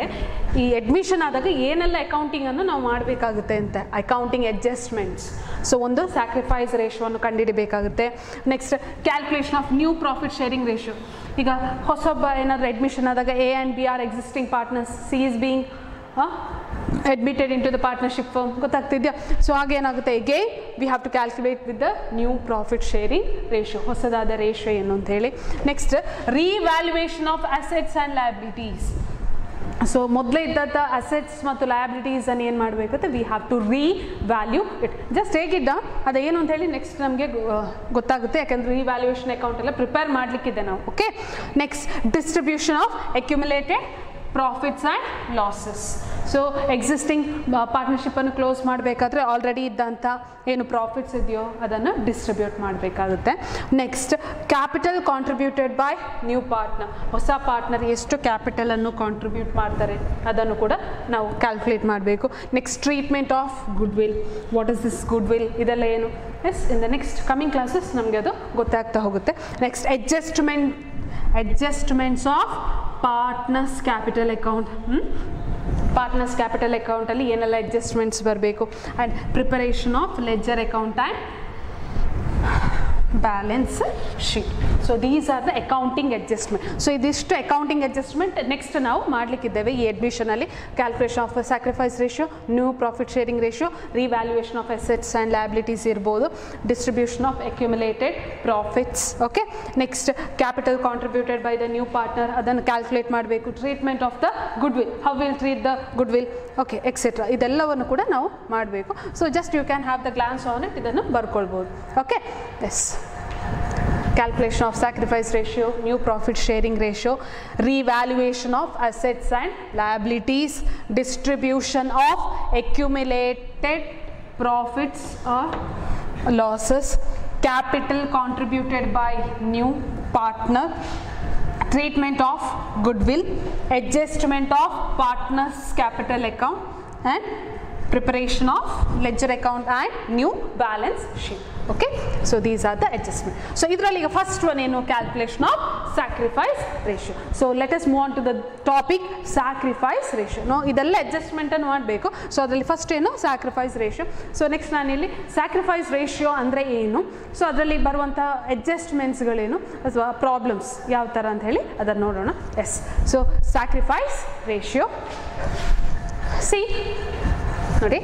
ಈ admission ಆದಾಗ ಏನೆಲ್ಲ ಅಕೌಂಟಿಂಗನ್ನು ನಾವು ಮಾಡಬೇಕಾಗುತ್ತೆ ಅಂತ, ಅಕೌಂಟಿಂಗ್ ಅಡ್ಜಸ್ಟ್ಮೆಂಟ್ಸ್. ಸೊ ಒಂದು ಸ್ಯಾಕ್ರಿಫೈಸ್ ರೇಷಿಯೋವನ್ನು ಕಂಡುಹಿಡಬೇಕಾಗುತ್ತೆ. Next, calculation of new profit sharing ratio. ಈಗ ಹೊಸೊಬ್ಬ ಏನಾದರೂ ಅಡ್ಮಿಷನ್ ಆದಾಗ A and B are existing partners, C is being admitted into the partnership firm. ಗೊತ್ತಾಗ್ತಿದ್ಯಾ? ಸೊ ಹಾಗೇನಾಗುತ್ತೆ, again we have to calculate with the new profit sharing ratio, ಹೊಸದಾದ ratio ಏನು ಅಂತ ಹೇಳಿ. Next, revaluation of assets and liabilities. So ಮೊದಲೇ ಇದ್ದಂಥ assets ಮತ್ತು ಲಯಬಿಲಿಟೀಸನ್ನು ಏನು ಮಾಡಬೇಕಾಗುತ್ತೆ, we have to revalue it. Just ಹೇಗಿದ್ದ ಅದೇನು ಅಂತ ಹೇಳಿ ನೆಕ್ಸ್ಟ್ ನಮಗೆ ಗೊತ್ತಾಗುತ್ತೆ, ಯಾಕಂದರೆ ರೀವ್ಯಾಲ್ಯೂಯೇಷನ್ ಅಕೌಂಟ್ ಎಲ್ಲ ಪ್ರಿಪೇರ್ ಮಾಡಲಿಕ್ಕಿದೆ ನಾವು. Okay, next, distribution of accumulated profits and losses. So existing ಪಾರ್ಟ್ನರ್ಶಿಪ್ಪನ್ನು ಕ್ಲೋಸ್ ಮಾಡಬೇಕಾದ್ರೆ ಆಲ್ರೆಡಿ ಇದ್ದಂಥ ಏನು ಪ್ರಾಫಿಟ್ಸ್ ಇದೆಯೋ ಅದನ್ನು ಡಿಸ್ಟ್ರಿಬ್ಯೂಟ್ ಮಾಡಬೇಕಾಗುತ್ತೆ. Next, capital contributed by new partner. ಹೊಸ ಪಾರ್ಟ್ನರ್ ಎಷ್ಟು ಕ್ಯಾಪಿಟಲನ್ನು ಕಾಂಟ್ರಿಬ್ಯೂಟ್ ಮಾಡ್ತಾರೆ ಅದನ್ನು ಕೂಡ ನಾವು ಕ್ಯಾಲ್ಕುಲೇಟ್ ಮಾಡಬೇಕು. Next, treatment of goodwill. What is this goodwill, ಇದೆಲ್ಲ ಏನು? Yes, in the next coming classes ನಮಗೆ ಅದು ಗೊತ್ತಾಗ್ತಾ ಹೋಗುತ್ತೆ. Next, adjustments of partners capital account. Partners capital ಅಕೌಂಟಲ್ಲಿ ಏನೆಲ್ಲ ಅಡ್ಜಸ್ಟ್ಮೆಂಟ್ಸ್ ಬರಬೇಕು. And preparation of ledger account and balance sheet. So these are the accounting adjustment. So ಇದಿಷ್ಟು accounting adjustment. Next ನಾವು ಮಾಡಲಿಕ್ಕಿದ್ದೇವೆ ಈ admission ಅಲ್ಲಿ calculation of sacrifice ratio, new profit sharing ratio, revaluation of assets and liabilities ಇರಬಹುದು, distribution of accumulated profits. Okay. Next capital contributed by the new partner ಅದನ್ನು calculate ಮಾಡಬೇಕು, treatment of the goodwill, how we'll treat the goodwill, okay, etc. ಇದೆಲ್ಲವನ್ನು ಕೂಡ ನಾವು ಮಾಡಬೇಕು. So just you can have the glance on it, ಇದನ್ನು ಬರ್ಕೊಳ್ಬಹುದು. Okay. Yes. Calculation of sacrifice ratio, new profit sharing ratio, revaluation of assets and liabilities, distribution of accumulated profits or losses, capital contributed by new partner, treatment of goodwill, adjustment of partner's capital account, and preparation of ledger account and new balance sheet. Okay, so these are the adjustments. So idralli first one eno calculation of sacrifice ratio. So let us move on to the topic sacrifice ratio. No, idella adjustment annu ಮಾಡಬೇಕು. So adralli first eno sacrifice ratio. So next ನಾನು ಇಲ್ಲಿ sacrifice ratio ಅಂದ್ರೆ ಏನು, so ಅದರಲ್ಲಿ ಬರುವಂತ adjustments ಗಳೇನು ಅಥವಾ problems ಯಾವ ತರ ಅಂತ ಹೇಳಿ ಅದನ್ನ ನೋಡೋಣ. Yes, so sacrifice ratio, see ನೋಡಿ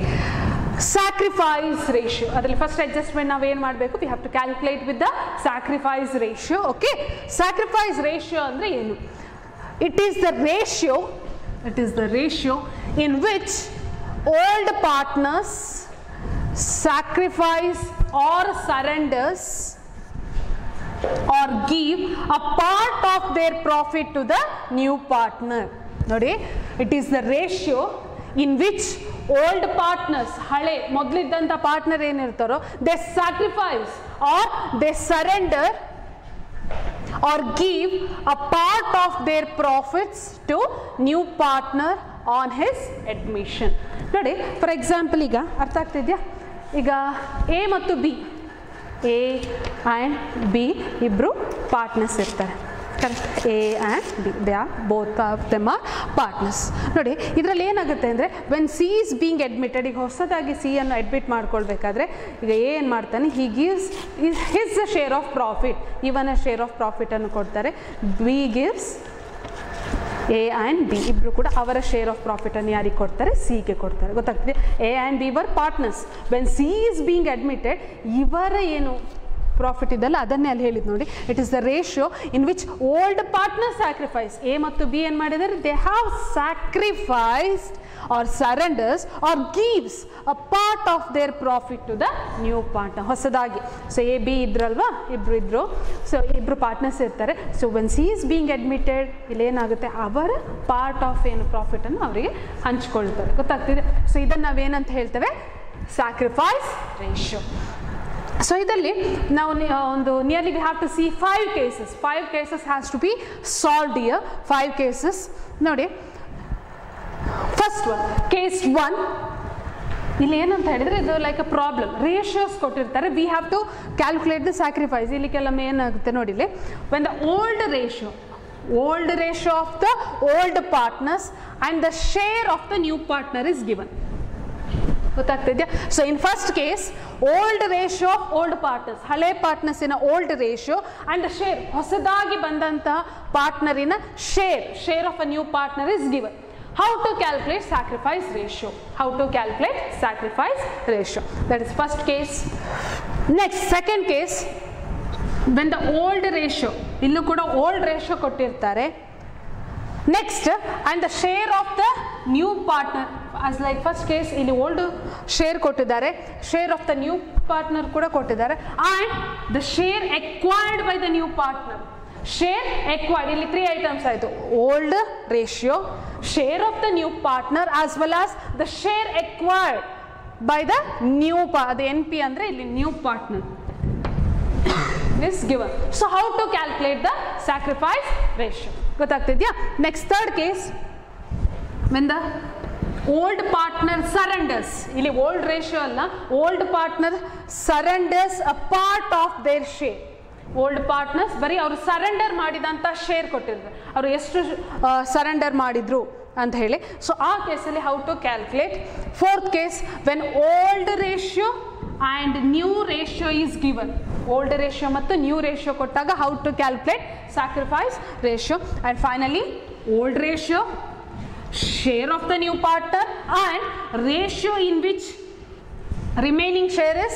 sacrifice ratio ಅದರಲ್ಲಿ ಫಸ್ಟ್ ಅಡ್ಜಸ್ಟ್ಮೆಂಟ್ ನಾವು ಏನು ಮಾಡಬೇಕು, we have to calculate with the sacrifice ratio. Okay, sacrifice ratio ಅಂದ್ರೆ ಏನು, it is the ratio in which old partners sacrifice or surrenders or give a part of their profit to the new partner. ನೋಡಿ, it is the ratio in which old partners, ಹಳೆ ಮೊದಲಿದ್ದಂಥ partner ಏನಿರ್ತಾರೋ, they sacrifice or they surrender or give a part of their profits to new partner on his admission. ನೋಡಿ, for example ಈಗ ಅರ್ಥ ಆಗ್ತಿದ್ಯಾ, ಈಗ A ಮತ್ತು B, A and B ಇಬ್ಬರು partners ಇರ್ತಾರೆ. Correct, A and B, they are both of them are partners. ನೋಡಿ, ಇದರಲ್ಲಿ ಏನಾಗುತ್ತೆ ಅಂದರೆ when C is being admitted, ಈಗ ಹೊಸದಾಗಿ ಸಿ ಅನ್ನು ಅಡ್ಮಿಟ್ ಮಾಡ್ಕೊಳ್ಬೇಕಾದ್ರೆ ಈಗ ಏನು ಮಾಡ್ತಾನೆ, he gives his share of profit, ಇವನ ಶೇರ್ ಆಫ್ ಪ್ರಾಫಿಟನ್ನು ಕೊಡ್ತಾರೆ. B gives, A and B ಇಬ್ಬರು ಕೂಡ ಅವರ ಶೇರ್ ಆಫ್ ಪ್ರಾಫಿಟನ್ನು ಯಾರಿಗೆ ಕೊಡ್ತಾರೆ, ಸಿಗೆ ಕೊಡ್ತಾರೆ. ಗೊತ್ತಾಗ್ತದೆ, A and B were partners. When C is being admitted, ಇವರ ಏನು ಪ್ರಾಫಿಟ್ ಇದೆಲ್ಲ ಅದನ್ನೇ ಅಲ್ಲಿ ಹೇಳಿದ್ದು ನೋಡಿ, it is the ratio in which old partner sacrifice, A ಮತ್ತು ಬಿ ಏನು ಮಾಡಿದ್ದಾರೆ, they have sacrificed or surrenders or gives a part of their profit to the new partner. ಹೊಸದಾಗಿ, ಸೊ ಎ ಬಿ ಇದ್ರಲ್ವಾ, ಇಬ್ಬರು ಇದ್ರು, ಸೊ ಇಬ್ಬರು partners ಇರ್ತಾರೆ. So when C is being admitted, ಇಲ್ಲಿ ಏನಾಗುತ್ತೆ, ಅವರ ಪಾರ್ಟ್ ಆಫ್ ಏನು ಪ್ರಾಫಿಟನ್ನು ಅವರಿಗೆ ಹಂಚ್ಕೊಳ್ತಾರೆ. ಗೊತ್ತಾಗ್ತಿದೆ, ಸೊ ಇದನ್ನು ನಾವೇನಂತ ಹೇಳ್ತೇವೆ, ಸ್ಯಾಕ್ರಿಫೈಸ್ ರೇಷಿಯೋ. ಸೊ ಇದರಲ್ಲಿ ನಾವು ಒಂದು nearly we have to see 5 cases. 5 cases has to be solved here. 5 cases ನೋಡಿ. ಫಸ್ಟ್ ಒನ್, ಕೇಸ್ 1, ಇಲ್ಲಿ ಏನಂತ ಹೇಳಿದರೆ ಇದು ಲೈಕ್ ಅ ಪ್ರಾಬ್ಲಮ್, ರೇಷಿಯೋಸ್ ಕೊಟ್ಟಿರ್ತಾರೆ, we have to calculate the sacrifice. ಇಲ್ಲಿ ಕೆಲವೊಮ್ಮೆ ಏನಾಗುತ್ತೆ ನೋಡಿ, ಇಲ್ಲಿ when the old ratio of the old partners and the share of the new partner is given. ಗೊತ್ತಾಗ್ತಿದ್ಯಾ? So in first case old ratio of old partners, ಹಳೆ ಪಾರ್ಟ್ನರ್ಸಿನ old ratio and share, ಹೊಸದಾಗಿ ಬಂದಂತಹ ಪಾರ್ಟ್ನರಿನ share of a new partner is given. How to calculate sacrifice ratio? How to calculate sacrifice ratio? That is first case. Next, second case, when the old ratio, illu kuda old ratio ಕೊಟ್ಟಿರ್ತಾರೆ. Next, and the share of the new partner, as like first case ಇಲ್ಲಿ old share ಕೊಟ್ಟಿದ್ದಾರೆ, share of the new partner ಕೂಡ ಕೊಟ್ಟಿದ್ದಾರೆ, and the share acquired by the new partner. Share acquired, ಇಲ್ಲಿ 3 items ಆಯಿತು, old ratio, share of the new partner as well as the share acquired by the new the NP ಅಂದರೆ ಇಲ್ಲಿ new partner is given. So how to calculate the sacrifice ratio? ಗೊತ್ತಾಗ್ತಿದ್ಯಾ? Next third case, when the old partner surrenders, ಇಲ್ಲಿ old ratio ಅಲ್ಲ, old partner surrenders a part of their share. Old partners ಬರೀ ಅವರು surrender ಮಾಡಿದಂಥ share ಕೊಟ್ಟಿರ್ತಾರೆ, ಅವರು ಎಷ್ಟು surrender ಮಾಡಿದ್ರು ಅಂತ ಹೇಳಿ. ಸೊ ಆ ಕೇಸಲ್ಲಿ how to calculate. Fourth case, when old ratio and new ratio is given. Old ratio ಮತ್ತು new ratio ಕೊಟ್ಟಾಗ how to calculate sacrifice ratio, and finally old ratio, share of the new partner, and ratio in which remaining share is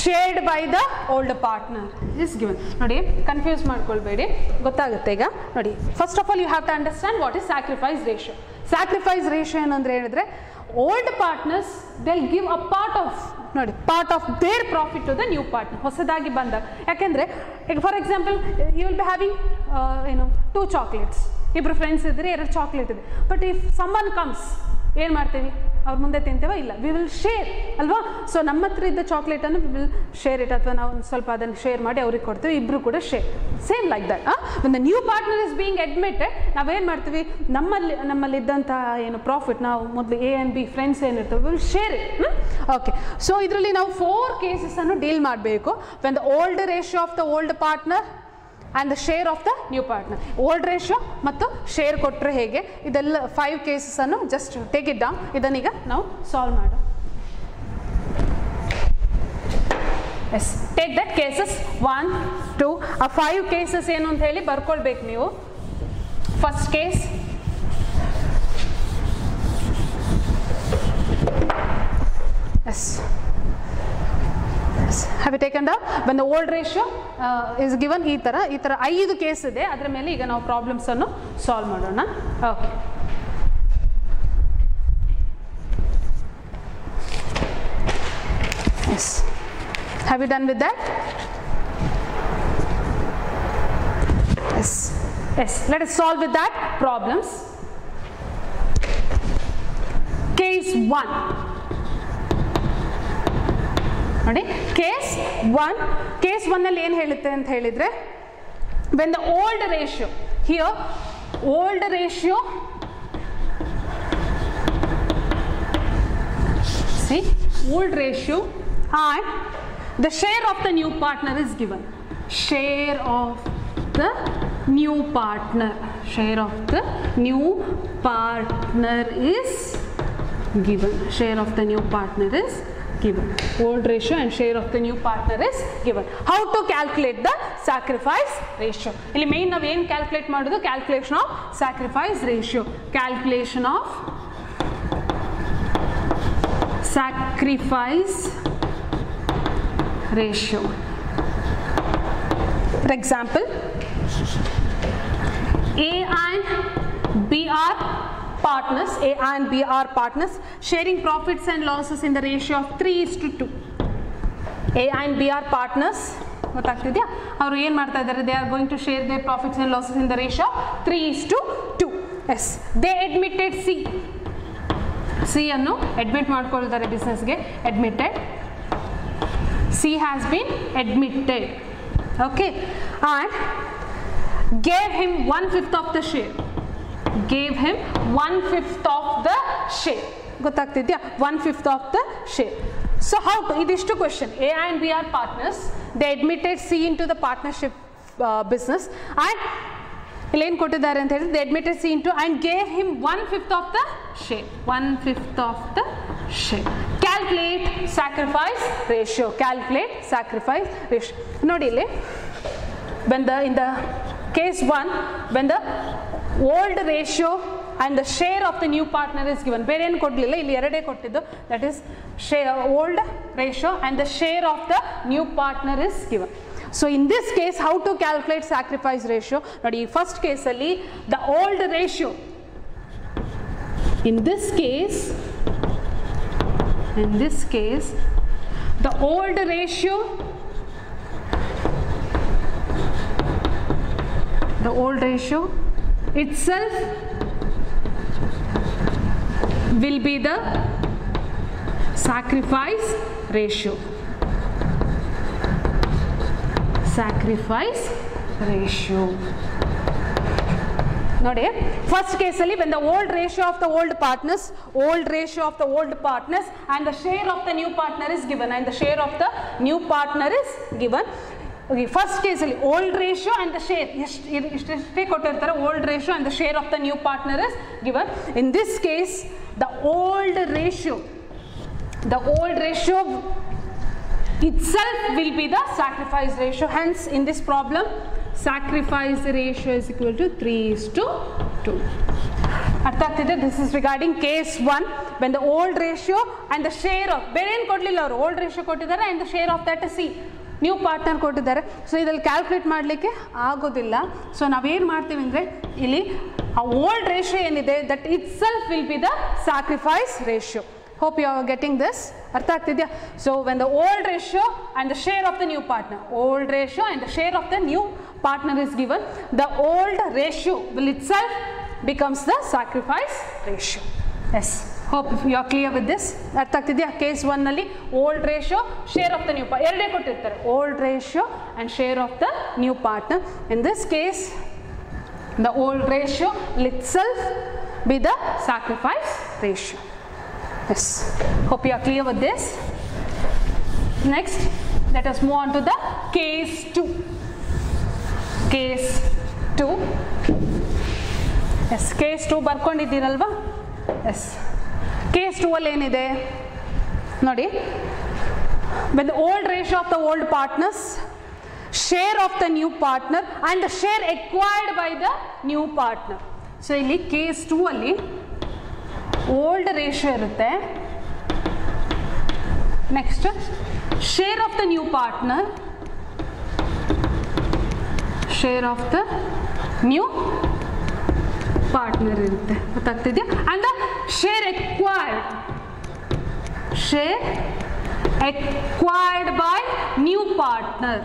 shared by the old partner is given. ನೋಡಿ confuse ಮಾಡ್ಕೊಳ್ಬೇಡಿ, ಗೊತ್ತಾಗುತ್ತೆ ಈಗ. ನೋಡಿ first of all you have to understand what is sacrifice ratio. Sacrifice ratio ಏನಂದ್ರೆ ಹೇಳಿದ್ರೆ old partners they'll give a part of their profit to the new partner. ಹೊಸದಾಗಿ ಬಂದಾಗ, ಯಾಕೆಂದ್ರೆ for example you will be having 2 chocolates, ಇಬ್ರು friends ಇದ್ರೆ 2 chocolate ಇದೆ. But if summon comes ಏನು ಮಾಡ್ತೀವಿ, ಅವ್ರ ಮುಂದೆ ತಿಂತೇವ ಇಲ್ಲ, ವಿ ವಿಲ್ ಶೇರ್ ಅಲ್ವಾ. ಸೊ ನಮ್ಮ ಹತ್ರ ಇದ್ದ ಚಾಕ್ಲೇಟನ್ನು ವಿ ವಿಲ್ ಶೇರ್ ಇಟ್, ಅಥವಾ ನಾವು ಸ್ವಲ್ಪ ಅದನ್ನು ಶೇರ್ ಮಾಡಿ ಅವ್ರಿಗೆ ಕೊಡ್ತೀವಿ, ಇಬ್ಬರು ಕೂಡ share. Same like that when the new partner is being admitted, ನಾವೇನು ಮಾಡ್ತೀವಿ, ನಮ್ಮಲ್ಲಿದ್ದಂಥ ಏನು ಪ್ರಾಫಿಟ್, ನಾವು ಮೊದಲು ಎ ಆ್ಯಂಡ್ ಬಿ ಫ್ರೆಂಡ್ಸ್ ಏನಿರ್ತವೆ will share it. Okay, so ಇದರಲ್ಲಿ ನಾವು 4 ಕೇಸಸನ್ನು ಡೀಲ್ ಮಾಡಬೇಕು. When the old ratio of the old partner and the share of the new partner, old ratio ಮತ್ತು share ಕೊಟ್ಟರೆ ಹೇಗೆ, ಇದೆಲ್ಲ 5 cases ಅನ್ನು just take it down. ಇದನ್ನೀಗ ನಾವು ಸಾಲ್ವ್ ಮಾಡೋಣ. ಎಸ್, ಟೇಕ್ ದಟ್ ಕೇಸಸ್ 1, 2, ಆ 5 cases ಏನು ಅಂತ ಹೇಳಿ ಬರ್ಕೊಳ್ಬೇಕು ನೀವು. First case, yes, have you taken down? When the old ratio is given, ಈ ತರ 5 ಕೇಸ್ ಇದೆ, ಅದರ ಮೇಲೆ ಈಗ ನಾವು ಪ್ರಾಬ್ಲಮ್ಸ್ ಅನ್ನು ಸಾಲ್ವ್ ಮಾಡೋಣ. Okay, yes, have you done with that? Yes, let us solve with that problems. Case 1 ನೋಡಿ, ಕೇಸ್ 1 ಅಲ್ಲಿ ಏನು ಹೇಳುತ್ತೆ ಅಂತ ಹೇಳಿದ್ರೆ, when the old ratio, here old ratio, see old ratio and the share of the new partner is given. Share of the new partner, share of the new partner is given. Share of the new partner is given. Old ratio and share of the new partner is given. How to calculate the sacrifice ratio? ಇಲ್ಲಿ main ನಾವು ಏನು calculate ಮಾಡೋದು, calculation of sacrifice ratio. Calculation of sacrifice ratio. For example, A and B are partners. A and B are partners sharing profits and losses in the ratio of 3:2. A and B are partners. ಗೊತ್ತಾಗ್ತಿದೆಯಾ? ಅವರು ಏನು ಮಾಡ್ತಾ ಇದ್ದಾರೆ, they are going to share their profits and losses in the ratio of 3:2. Yes, they admitted C ಅನ್ನು admit ಮಾಡ್ಕೊಳ್ತಾರೆ ಬಿಸ್ನೆಸ್ಗೆ. Admitted, C has been admitted. Okay, and gave him 1/5 of the share. Gave him 1/5 of the share. ಗೊತ್ತಾಗ್ತಿದ್ಯಾ? 1/5 of the share. So how to, ಇದಿಷ್ಟು question. A and B are partners. They admitted C into the partnership business, and ಇಲ್ಲಿ ಏನು ಕೊಟ್ಟಿದ್ದಾರೆ ಅಂತ ಹೇಳಿದ್ರೆ, they admitted C into and gave him 1/5 of the share. 1/5 of the share. Calculate sacrifice ratio. Calculate sacrifice ratio. ನೋಡಿ ಇಲ್ಲಿ, in the case 1, when the old ratio and the share of the new partner is given, ಬೇರೆ ಏನು ಕೊಡಲಿಲ್ಲ, ಇಲ್ಲಿ ಎರಡೇ ಕೊಟ್ಟಿದ್ದು, that is old ratio and the share of the new partner is given. So in this case, how to calculate sacrifice ratio? ನೋಡಿ, first case ಅಲ್ಲಿ the old ratio, in this case the old ratio, itself will be the sacrifice ratio. Sacrifice ratio. ನೋಡಿ, first ಕೇಸಲ್ಲಿ when the old ratio of the old partners and the share of the new partner is given, Okay, first ಕೇಸಲ್ಲಿ old ratio and the share ಇಷ್ಟೇ ಕೊಟ್ಟಿರ್ತಾರೆ. old ratio and the share of the new partner is given. In this case, the old ratio itself will be the sacrifice ratio. Hence in this problem sacrifice ratio is equal to 3:2. ಅರ್ಥ ಆಗ್ತಿದೆ? This is regarding case 1 when the old ratio and the share of, ಬೇರೆ ಏನು ಕೊಡಲಿಲ್ಲ ಅವರು, old ratio ಕೊಟ್ಟಿದ್ದಾರೆ and the share of that C new partner ಕೊಟ್ಟಿದ್ದಾರೆ. So ಇದರಲ್ಲಿ calculate ಮಾಡಲಿಕ್ಕೆ ಆಗೋದಿಲ್ಲ. ಸೊ ನಾವೇನು ಮಾಡ್ತೀವಿ ಅಂದರೆ ಇಲ್ಲಿ ಆ ಓಲ್ಡ್ ರೇಷಿಯೋ ಏನಿದೆ that itself will be the sacrifice ratio. Hope you are getting this. ಅರ್ಥ ಆಗ್ತಿದೆಯಾ? So when the old ratio and the share of the new partner, old ratio and the share of the new partner is given, the old ratio will itself becomes the sacrifice ratio. Yes, hope you are clear with this. ಅರ್ಥ ಆಗ್ತಿದೆಯಾ? Case 1 ನಲ್ಲಿ old ratio, share of the new partner ಎರಡೇ ಕೊಟ್ಟಿರ್ತಾರೆ, old ratio and share of the new partner. In this case the old ratio will itself be the sacrifice ratio. Yes, hope you are clear with this. Next, let us move on to the case 2. Case 2. Yes, case 2 ಬರ್ಕೊಂಡಿದ್ದೀರಲ್ವಾ? Yes, case 2 ಅಲ್ಲಿ ಏನಿದೆ ನೋಡಿ, when the old ratio of the old partners, share of the new partner and the share acquired by the new partner. So ಇಲ್ಲಿ case 2 ಅಲ್ಲಿ old ratio ಇರುತ್ತೆ. Next, share of the new partner, share of the new partner ಇರುತ್ತೆ. ಗೊತ್ತಾಗ್ತಿದೆಯಾ? and the share acquired by new partner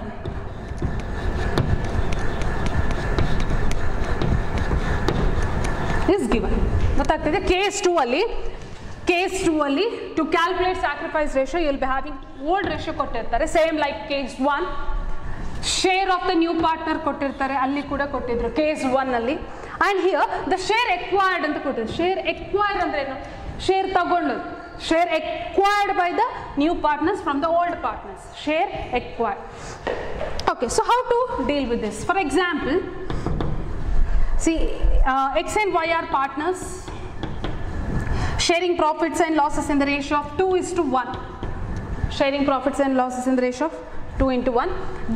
is given. ಗೊತ್ತಾಗ್ತಿದೆ? Case 2 ಅಲ್ಲಿ to calculate sacrifice ratio you will be having old ratio ಕೊಟ್ಟಿರ್ತಾರೆ, same like case 1. Share of the new partner ಕೊಟ್ಟಿರ್ತಾರೆ, ಅಲ್ಲಿ ಕೂಡ ಕೊಟ್ಟಿದ್ರು case 1 ಅಲ್ಲಿ. And here the share acquired ಅಂತ ಕೊಟ್ಟಿದ್ರು. ಶೇರ್ ಎಕ್ವೈರ್ಡ್ ಅಂದ್ರೆ ಏನು? ಶೇರ್ ತಗೊಂಡು, share acquired by the new partners from the old partners, share acquired. Okay, so how to deal with this? For example, see, X and Y are partners sharing profits and losses in the ratio of 2:1, sharing profits and losses in the ratio of 2:1.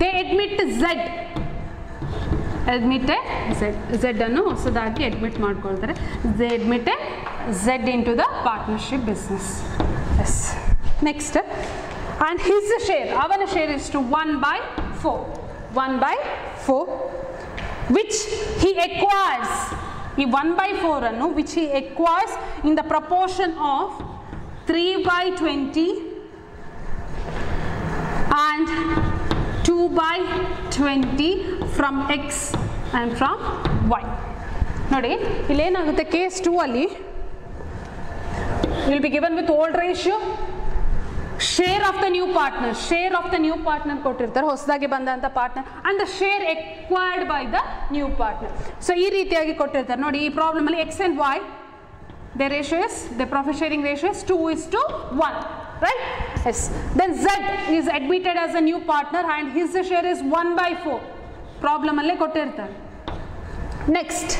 They admit Z ಅನ್ನು ಹೊಸದಾಗಿ admit ಮಾಡ್ಕೊಳ್ತಾರೆ. they admit Z into the partnership business. Yes. Next, and his share, avana share is to 1/4, which he acquires. ಈ 1/4 ಅನ್ನು which he acquires in the proportion of 3/20 and 2/20 from X and from Y. ನೋಡಿ ಇಲ್ಲಿ ಏನಾಗುತ್ತೆ, case 2 ಅಲ್ಲಿ will be given with old ratio, share of the new partner ಕೊಟ್ಟಿರ್ತಾರೆ, ಹೊಸದಾಗಿ ಬಂದಂತ partner, and the share acquired by the new partner. So ಈ ರೀತಿಯಾಗಿ ಕೊಟ್ಟಿರ್ತಾರೆ. ನೋಡಿ ಈ ಪ್ರಾಬ್ಲಮ್ ಅಲ್ಲಿ X and Y, their ratio is, their profit sharing ratio is 2:1, right? Yes. Then Z is admitted as a new partner and his share is 1/4. Problem ಅಲ್ಲೇ ಕೊಟ್ಟಿರ್ತಾರೆ. Next,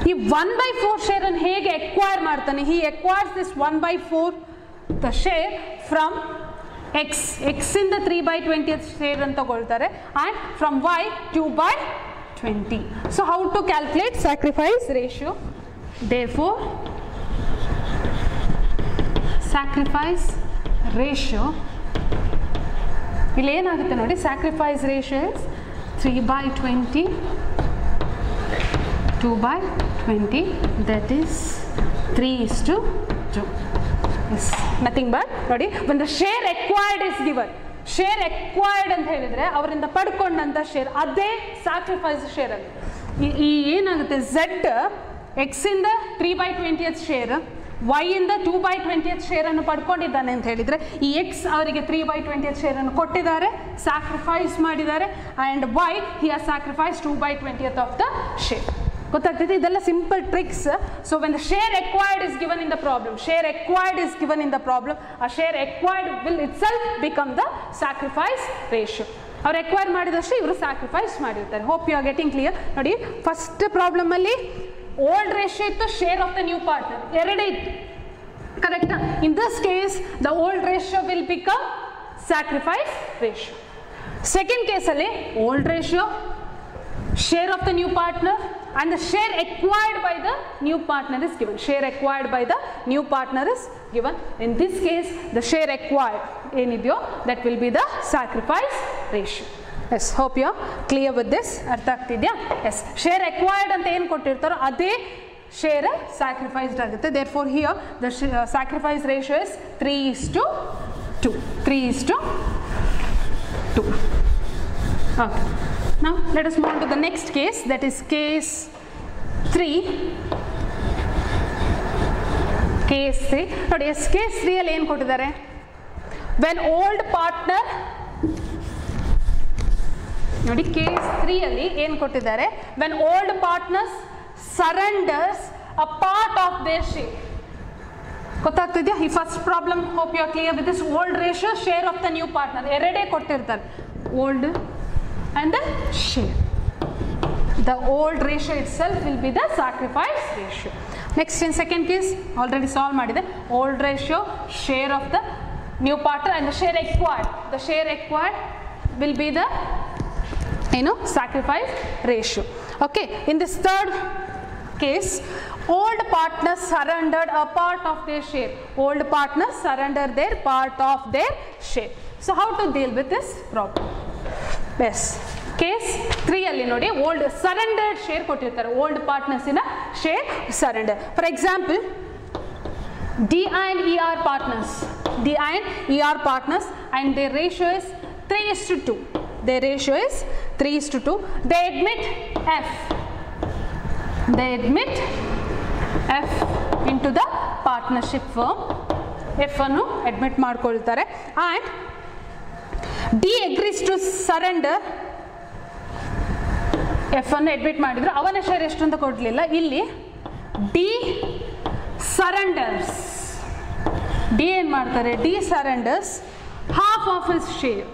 ಈ 1/4 share ಅನ್ನು ಹೇಗೆ ಎಕ್ವೈರ್ ಮಾಡ್ತಾನೆ? he acquires this 1/4 the share from X ಇಂದ 3/20 share ಅಂತ ತಗೊಳ್ತಾರೆ, and from Y 2/20. so how to calculate sacrifice ratio? Therefore sacrifice ratio ಇಲ್ಲಿ ಏನಾಗುತ್ತೆ ನೋಡಿ, sacrifice ratio is 3/20, 2/20, that is 3:2. Yes, nothing but ನೋಡಿ, when the share acquired is given, share acquired ಅಂತ ಹೇಳಿದ್ರೆ ಅವರಿಂದ ಪಡ್ಕೊಂಡಂತ ಶೇರ್ ಅದೇ ಸ್ಯಾಕ್ರಿಫೈಸ್ ಶೇರ್ ಅಲ್ಲಿ. ಈ ಏನಾಗುತ್ತೆ, Z X ಇಂದ 3/20 ಶೇರ್, Y ಇಂದ 2/20 ಶೇರ್ ಅನ್ನು ಪಡ್ಕೊಂಡಿದ್ದಾನೆ ಅಂತ ಹೇಳಿದ್ರೆ, ಈ X ಅವರಿಗೆ 3/20 ಶೇರ್ ಅನ್ನು ಕೊಟ್ಟಿದ್ದಾರೆ, ಸ್ಯಾಕ್ರಿಫೈಸ್ ಮಾಡಿದ್ದಾರೆ, and Y he has sacrificed 2/20 of the share. ಗೊತ್ತಾಗ್ತಿದೆ? ಇದೆಲ್ಲ simple tricks. So when the share acquired is given in the problem, ಆ share acquired will itself become the sacrifice ratio. ಅವ್ರು acquire ಮಾಡಿದಷ್ಟು ಇವರು sacrifice ಮಾಡಿರ್ತಾರೆ. Hope you are getting clear. ನೋಡಿ, first problem ಅಲ್ಲಿ old ratio ಇತ್ತು, share of the new partner ಎರಡೇ ಇತ್ತು, ಕರೆಕ್ಟಾ? In this case the old ratio will become sacrifice ratio. Second case ಅಲ್ಲಿ old ratio, share of the new partner and the share acquired by the new partner is given. Share acquired by the new partner is given. In this case the share acquired ಏನಿದೆಯೋ that will be the sacrifice ratio. Yes, hope you are clear with this. ಅರ್ಥ ಆಗ್ತಿದೆಯಾ? Yes, share acquired ಅಂತ ಏನು ಕೊಟ್ಟಿರ್ತಾರೋ ಅದೇ share sacrificed ಆಗುತ್ತೆ. Therefore here the sacrifice ratio is 3:2. 3:2. Okay. Now let us move on to the next case, that is case 3. Case 3. Now yes, case 3 ಅಲ್ಲಿ ಏನು ಕೊಟ್ಟಿದ್ದಾರೆ? When old partner, ನೋಡಿ case 3 ಅಲ್ಲಿ ಏನು ಕೊಟ್ಟಿದ್ದಾರೆ? When old partners surrenders a part of their share. ಗೊತ್ತಾಗ್ತಿದೆಯಾ? ಈ first problem hope you are clear with this. Old ratio, share of the new partner ಎರಡೇ ಕೊಟ್ಟಿರ್ತಾರೆ, old and the share. The old ratio itself will be the sacrifice ratio. Next in second case already solve madide. Old ratio, share of the new partner and the share acquired. The share acquired will be the sacrifice ratio. Okay, in this third case old partners surrendered a part of their share. Old partners surrendered their part of their share. So how to deal with this problem? Yes, case 3 ಅಲ್ಲಿ ನೋಡಿ old surrendered share ಕೊಟ್ಟಿರ್ತಾರೆ, old partners ಇನ share surrender. For example, D and E are partners, D and E are partners and their ratio is 3:2. Their ratio is 3:2. They admit F. They admit F into the partnership firm. F ಅನ್ನು admit ಮಾಡ್ಕೊಳ್ತಾರೆ and D agrees to surrender. F ಅನ್ನು admit ಮಾಡಿದ್ರು, ಅವನ share ಎಷ್ಟು ಅಂತ ಕೊಡಲಿಲ್ಲ. ಇಲ್ಲಿ D surrenders. D ಏನು ಮಾಡ್ತಾರೆ? D surrenders half of his share.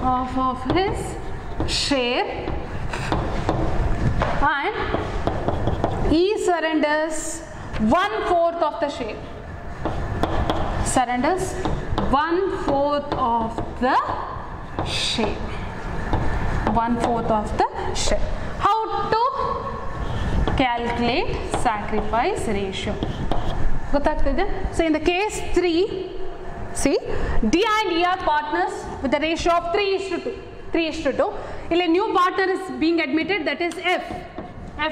Half of his share and he surrenders 1/4 of the share. Surrenders 1/4 of the share. 1/4 of the share. How to calculate sacrifice ratio? ಗೊತ್ತಾಗ್ತಿದೆ? So in the case 3, see, D and E are partners with the ratio of 3:2. 3:2. ಇಲ್ಲಿ new partner is being admitted, that is F.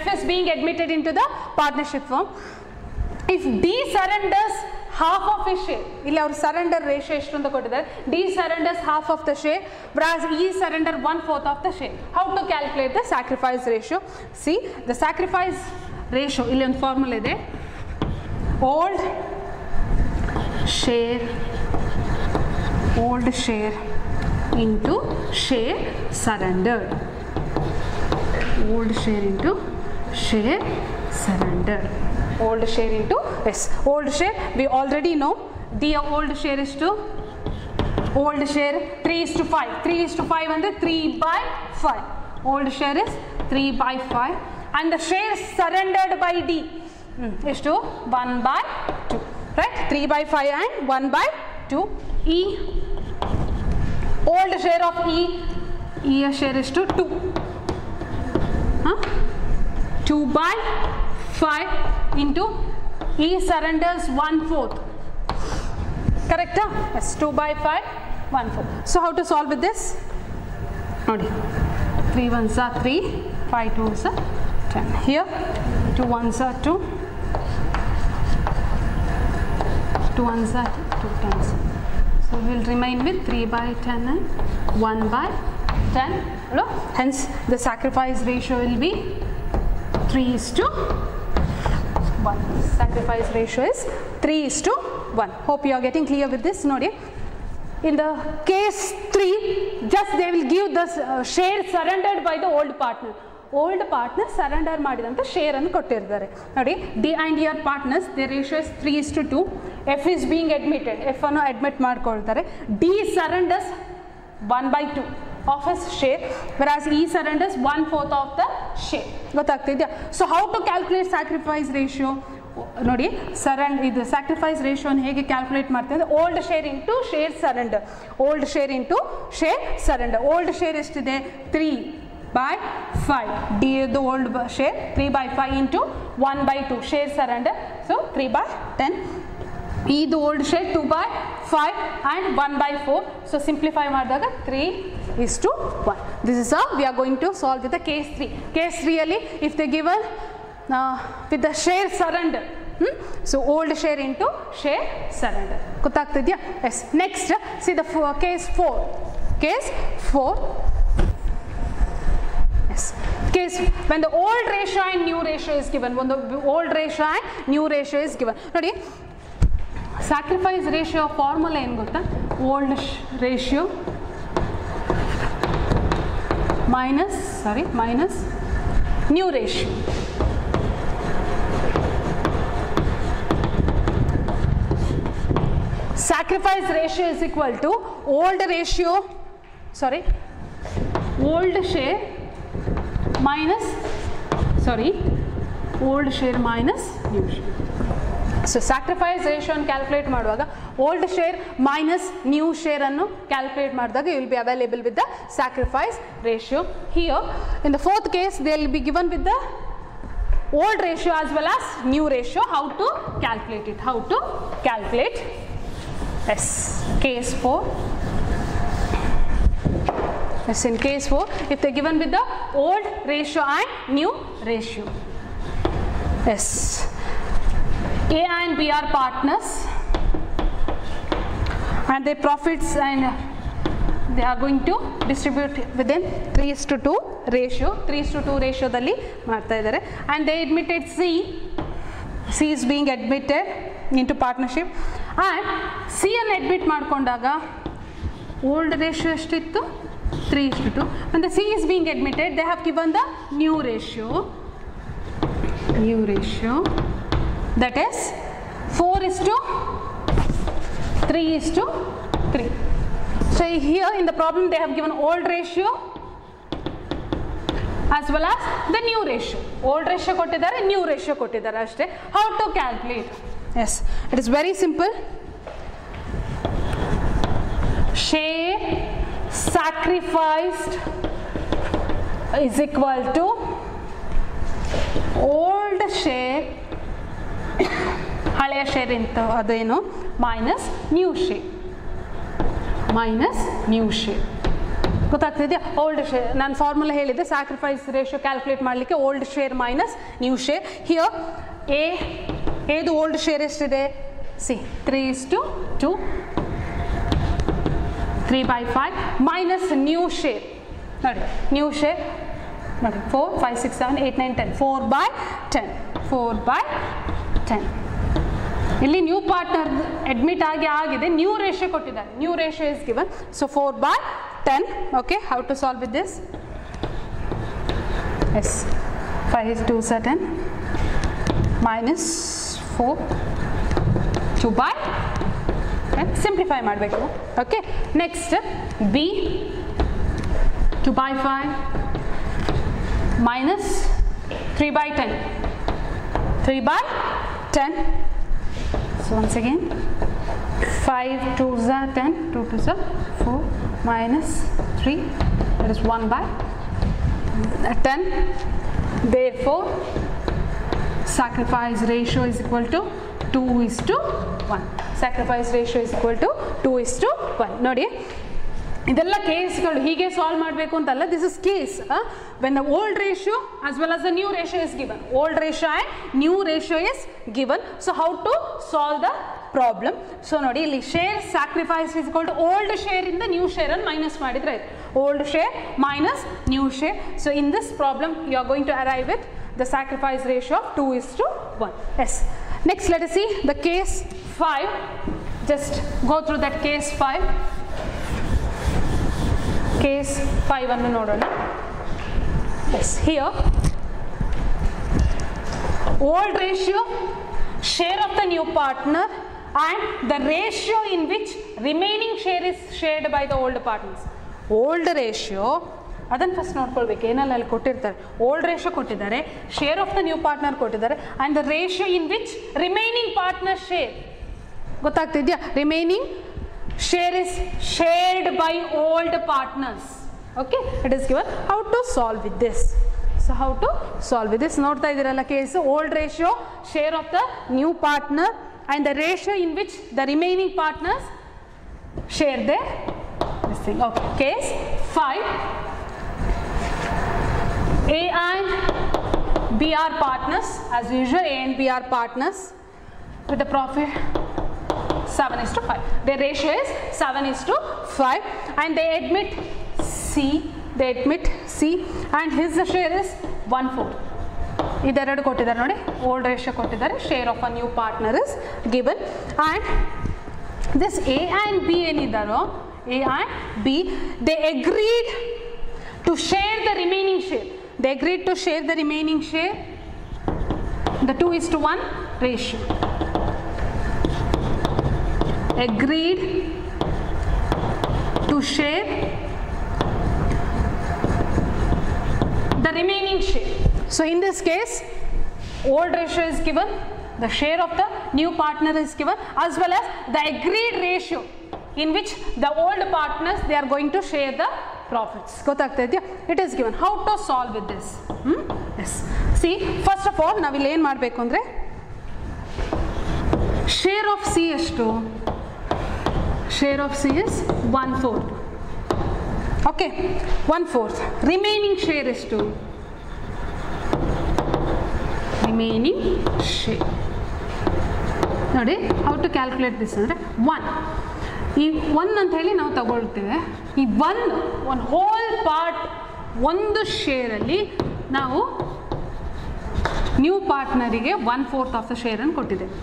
F is being admitted into the partnership firm. If D surrenders half of his share, ಇಲ್ಲಿ ಅವರು surrender ratio ಎಷ್ಟು ಅಂತ ಕೊಟ್ಟಿದ್ದಾರೆ? D surrenders half of the share whereas E surrender 1/4 of the share. How to calculate the sacrifice ratio? See, the sacrifice ratio ಇಲ್ಲಿ ಒಂದು formula ಇದೆ. Old share into share surrendered. Old share into share surrendered. Old share into, yes, old share we already know. The old share is to old share 3:5. 3:5 ಅಂದ್ರೆ 3/5. Old share is 3/5 and the share surrendered by D is to 1/2. Right? 3/5 and 1/2. E, old share of E share is to 2. 2/5 into E surrenders 1/4. Correct? Yes, 2/5, 1/4. So how to solve with this? Nodi, 3 1s are 3, 5 2s are 10. Here 2 1s are 2, 2 1s are 2 10s. So we will remain with 3/10 and 1/10. Hence the sacrifice ratio will be 3:1. Sacrifice ratio is 3:1. Hope you are getting clear with this. Nodi, in the case 3, just they will give the share surrendered by the old partner. Old partner surrender ಮಾಡಿದಂತ share ಅನ್ನು ಕೊಟ್ಟಿರ್ತಾರೆ. ನೋಡಿ, D and E are partners, their ratio is 3:2. F is being admitted. F ಅನ್ನು admit ಮಾಡ್ಕೊಳ್ತಾರೆ. D surrenders 1/2 of his share whereas E surrenders 1/4 of the share. ಗೊತ್ತಾಗ್ತಿದೆಯಾ? So how to calculate sacrifice ratio? ನೋಡಿ surrender ಇದು sacrifice ರೇಷಿಯೋನ ಹೇಗೆ calculate ಮಾಡ್ತೀವಿ ಅಂದರೆ old share into share surrender, old share into share surrender. Old share ಎಷ್ಟಿದೆ 3/5, D the old share 3/5 into 1/2 share surrender, so 3/10. ಇದು old share 2/5 and 1/4. So simplify ಮಾಡಿದಾಗ 3:1. This is we are going to solve with the case 3. Case 3 ಅಲ್ಲಿ if they given with the share surrender, so old share into share surrender. ಗೊತ್ತಾಗ್ತಿದೆಯಾ? Yes. Next see the case 4. Case 4. Yes. Case when the old ratio and new ratio is given. When the old ratio and new ratio is given. ನೋಡಿ sacrifice ratio formula ಏನು ಗೊತ್ತಾ? Old ratio minus new ratio. Sacrifice ratio is equal to old share minus new share. So sacrifice ratio and calculate ಮಾಡುವಾಗ old share minus new share ಅನ್ನು calculate ಮಾಡಿದಾಗ you will be available with the sacrifice ratio. Here in the fourth case they will be given with the old ratio as well as new ratio. How to calculate? Yes, case 4. Yes, in case 4, if they are given with the old ratio and new ratio. Yes, A and B are partners, and their profits and they are going to distribute within 3:2 ratio. 3:2 ratio dalli ಮಾಡ್ತಾ ಇದ್ದಾರೆ. And they admitted C is being admitted into partnership, and C ಅನ್ನು admit ಮಾಡಿಕೊಂಡಾಗ old ratio ಎಷ್ಟಿತ್ತು 3:2. when the C is being admitted they have given the new ratio that is 4:3:3. So here in the problem they have given old ratio as well as the new ratio. Old ratio ಕೊಟ್ಟಿದ್ದಾರೆ, new ratio ಕೊಟ್ಟಿದ್ದಾರೆ ಅಷ್ಟೇ. How to calculate? Yes, it is very simple. Share sacrificed is equal to old share ಹಳೆಯ share ಅಂತ ಅದೇನು minus new share. ಗೊತ್ತಾಗ್ತಿದೆಯಾ? Old share ನಾನು formula ಹೇಳಿದ್ದೆ, sacrifice ratio calculate ಮಾಡಲಿಕ್ಕೆ old share minus new share. Here ಏದು old share ಎಷ್ಟಿದೆ? 3:2, 3/5 minus new share. ನೋಡಿ ನ್ಯೂ ಶೇರ್ ನೋಡಿ 4, 5, 6, 7, 8, 9, 10 4/10. ಇಲ್ಲಿ ನ್ಯೂ ಪಾರ್ಟ್ನರ್ ಅಡ್ಮಿಟ್ ಆಗಿದೆ, ನ್ಯೂ ರೇಷಿಯೋ ಕೊಟ್ಟಿದ್ದಾರೆ, new ratio is given. So 4/10. Okay, how to solve with this? Yes, 5 2s are 10 minus 4 2/10. Simplify ಮಾಡಬೇಕು. Okay, next B 2/5 minus 3/10. 3/10. So once again 5 2s are 10, 2 2s are 4 minus 3, that is 1/10. Therefore sacrifice ratio is equal to 2:1. Sacrifice ratio is equal to 2:1. ನೋಡಿ ಇದೆಲ್ಲ ಕೇಸ್ಗಳು ಹೀಗೆ solve ಮಾಡಬೇಕು ಅಂತಲ್ಲ. This is case when the old ratio as well as the new ratio is given. Old ratio and new ratio is given. So how to solve the problem? So ನೋಡಿ ಇಲ್ಲಿ share sacrifice is equal to old share ಇಂದ new share ಅನ್ನು minus ಮಾಡಿದ್ರೆ ಆಯ್ತು. Old share minus new share. So in this problem you are going to arrive with the sacrifice ratio of 2:1. Yes. Next let us see the case 5. Just go through that case 5. Case 5 ಅನ್ನು ನೋಡೋಣ. Yes, here old ratio, share of the new partner, and the ratio in which remaining share is shared by the old partners. Old ratio ಅದನ್ನು first ನೋಡ್ಕೊಳ್ಬೇಕು. ಏನೆಲ್ಲ ಅಲ್ಲಿ ಕೊಟ್ಟಿರ್ತಾರೆ, old ratio ಕೊಟ್ಟಿದ್ದಾರೆ, share of the new partner ಕೊಟ್ಟಿದ್ದಾರೆ, and the ratio in which remaining partner share. ಗೊತ್ತಾಗ್ತಿದ್ಯಾ? Remaining share is shared by old partners. Okay, it is given. How to solve with this? So how to solve with this? ನೋಡ್ತಾ ಇದ್ದೀರಲ್ಲ case, old ratio, share of the new partner and the ratio in which the remaining partners share their this thing. Okay, case 5, A and B are partners as usual. A and B are partners with the profit 7:5. Their ratio is 7:5, and they admit C, and his share is 1/4. ಇದೆರಡು ಕೊಟ್ಟಿದ್ದಾರೆ ನೋಡಿ, old ratio ಕೊಟ್ಟಿದ್ದಾರೆ, share of a new partner is given, and this A and B ಏನಿದ್ದಾರೋ, A and B, they agreed to share the remaining share. They agreed to share the remaining share, the 2:1 ratio. Agreed to share the remaining share. So in this case, old ratio is given, the share of the new partner is given, as well as the agreed ratio in which the old partners, they are going to share the profits. ಗೊತ್ತಾಗ್ತಾ ಇದೆಯಾ? It is given. How to solve with this? Yes. See, first of all, ನಾವಿಲ್ಲಿ ಏನು ಮಾಡಬೇಕು ಅಂದರೆ, share of C ಎಷ್ಟು? Share of C is 1/4. Okay, 1/4. Remaining share ಎಷ್ಟು? Remaining share. ನೋಡಿ, how to calculate this ಅಂದರೆ 1. ಈ 1 ಅಂತ ಹೇಳಿ ನಾವು ತಗೊಳ್ತೇವೆ. ಈ 1 ಹೋಲ್ ಪಾರ್ಟ್, ಒಂದು ಶೇರಲ್ಲಿ ನಾವು ನ್ಯೂ ಪಾರ್ಟ್ನರಿಗೆ 1/4 ಆಫ್ ದ ಶೇರನ್ನು ಕೊಟ್ಟಿದ್ದೇವೆ.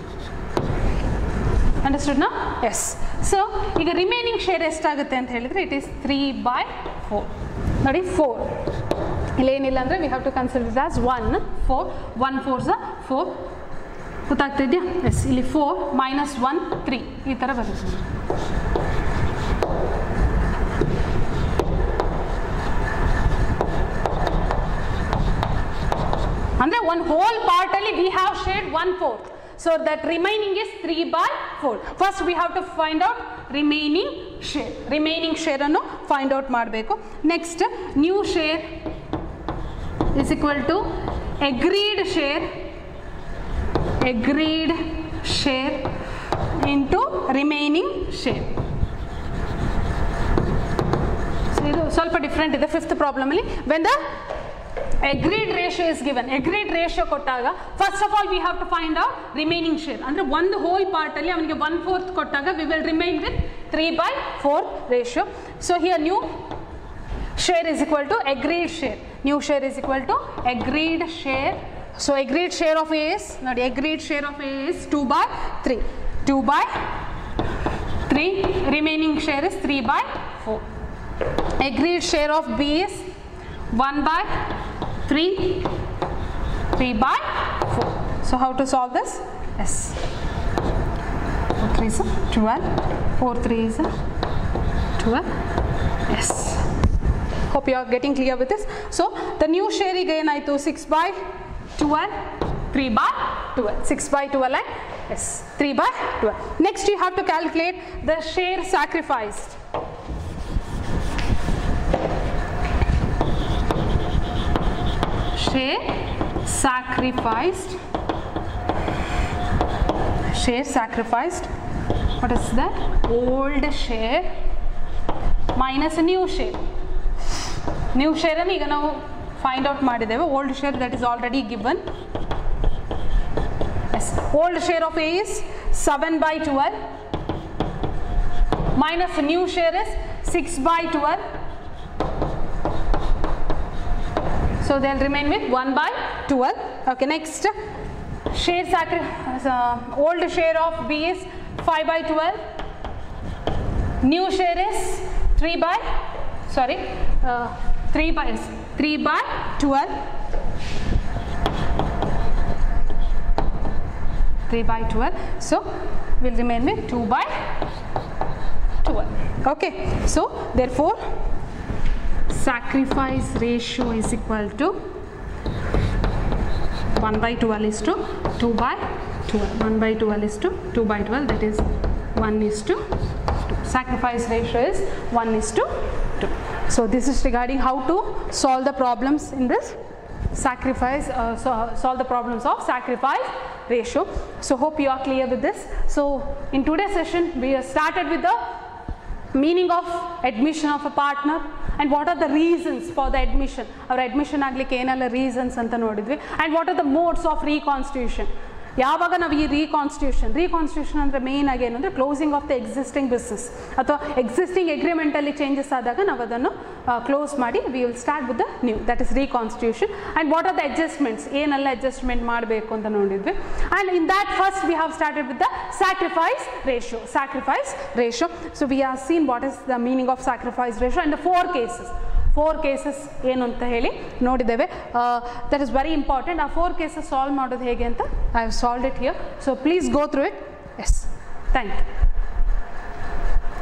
ಅಂಡರ್ಸ್ಟುಡ್ ನಾ? ಎಸ್. ಸೊ ಈಗ ರಿಮೈನಿಂಗ್ ಶೇರ್ ಎಷ್ಟಾಗುತ್ತೆ ಅಂತ ಹೇಳಿದರೆ, ಇಟ್ ಈಸ್ 3/4. ನೋಡಿ, 4 ಇಲ್ಲೇನಿಲ್ಲ ಅಂದರೆ we have to consider it as 1 4 1 4 4. ಗೊತ್ತಾಗ್ತಿದೆಯಾ? ಎಸ್. ಇಲ್ಲಿ 4 - 1 3 ಈ ಥರ ಬರುತ್ತೆ. ಅಂದರೆ ಒಂದು ಹೋಲ್ ಪಾರ್ಟಲ್ಲಿ we have shared 1/4. So that remaining is 3/4. First we have to find out remaining share. Remaining share ಅನ್ನು find out ಮಾಡಬೇಕು. Next, new share is equal to agreed share into remaining share. So ಇದು ಸ್ವಲ್ಪ different ಇದೆ. Fifth problem ಅಲ್ಲಿ when the agreed ratio is given, agreed ratio ಕೊಟ್ಟಾಗ first of all we have to find out remaining share. ಅಂದರೆ ಒಂದು whole ಪಾರ್ಟಲ್ಲಿ ಅವನಿಗೆ 1/4 ಕೊಟ್ಟಾಗ we will remain with 3/4 ratio. So here new share is equal to agreed share. New share is equal to agreed share. So agreed share of A is, ನೋಡಿ, agreed share of A is 2/3. 2/3. Remaining share is 3/4. Agreed share of B is 1/3. 3/4. So how to solve this? Yes. 4 3 is 12. 4 3 is 12. Yes. Hope you are getting clear with this. So the new share again I to 6/12, 3/12, 6/12 and yes 3/12. Next you have to calculate the share sacrificed. Share sacrificed. What is that? Old share minus a new share. New share ಅನ್ನು ಈಗ ನಾವು find out ಮಾಡಿದ್ದೇವೆ. Old share that is already given. Yes. Old share of A is 7/12 minus new share is 6/12. So they'll remain with 1/12. Okay, next old share of B is 5/12. New share is 3/12. So we'll remain with 2/12. Okay, so therefore C sacrifice ratio is equal to 1 by 12 is to 2 by 12. 1 by 12 is to 2 by 12, that is 1 is to 2. Sacrifice ratio is 1 is to 2. So this is regarding how to solve the problems in this sacrifice, solve the problems of sacrifice ratio. So hope you are clear with this. So in today's session we have started with the meaning of admission of a partner and what are the reasons for the admission. Our admission ಆಗ್ಲಿಕ್ಕೆ ಏನೆಲ್ಲ reasons ಅಂತ ನೋಡಿದ್ವಿ, and what are the modes of reconstitution. ಯಾವಾಗ ನಾವು ಈ reconstitution ಅಂದರೆ main ಆಗಿ ಏನಂದರೆ closing of the existing business ಅಥವಾ ಎಕ್ಸಿಸ್ಟಿಂಗ್ ಅಗ್ರಿಮೆಂಟಲ್ಲಿ ಚೇಂಜಸ್ ಆದಾಗ ನಾವು ಅದನ್ನು ಕ್ಲೋಸ್ ಮಾಡಿ we will start with the new, that is reconstitution. And what are the adjustments, ಏನೆಲ್ಲ ಅಡ್ಜಸ್ಟ್ಮೆಂಟ್ ಮಾಡಬೇಕು ಅಂತ ನೋಡಿದ್ವಿ. And in that first we have started with the sacrifice ratio. So we have seen what is the meaning of sacrifice ratio and the 4 cases ಏನು ಅಂತ ಹೇಳಿ ನೋಡಿದ್ದೇವೆ. That is very important. ಆ 4 cases solve ಮಾಡೋದು ಹೇಗೆ ಅಂತ I have solved it here. So please go through it. Yes, thank you.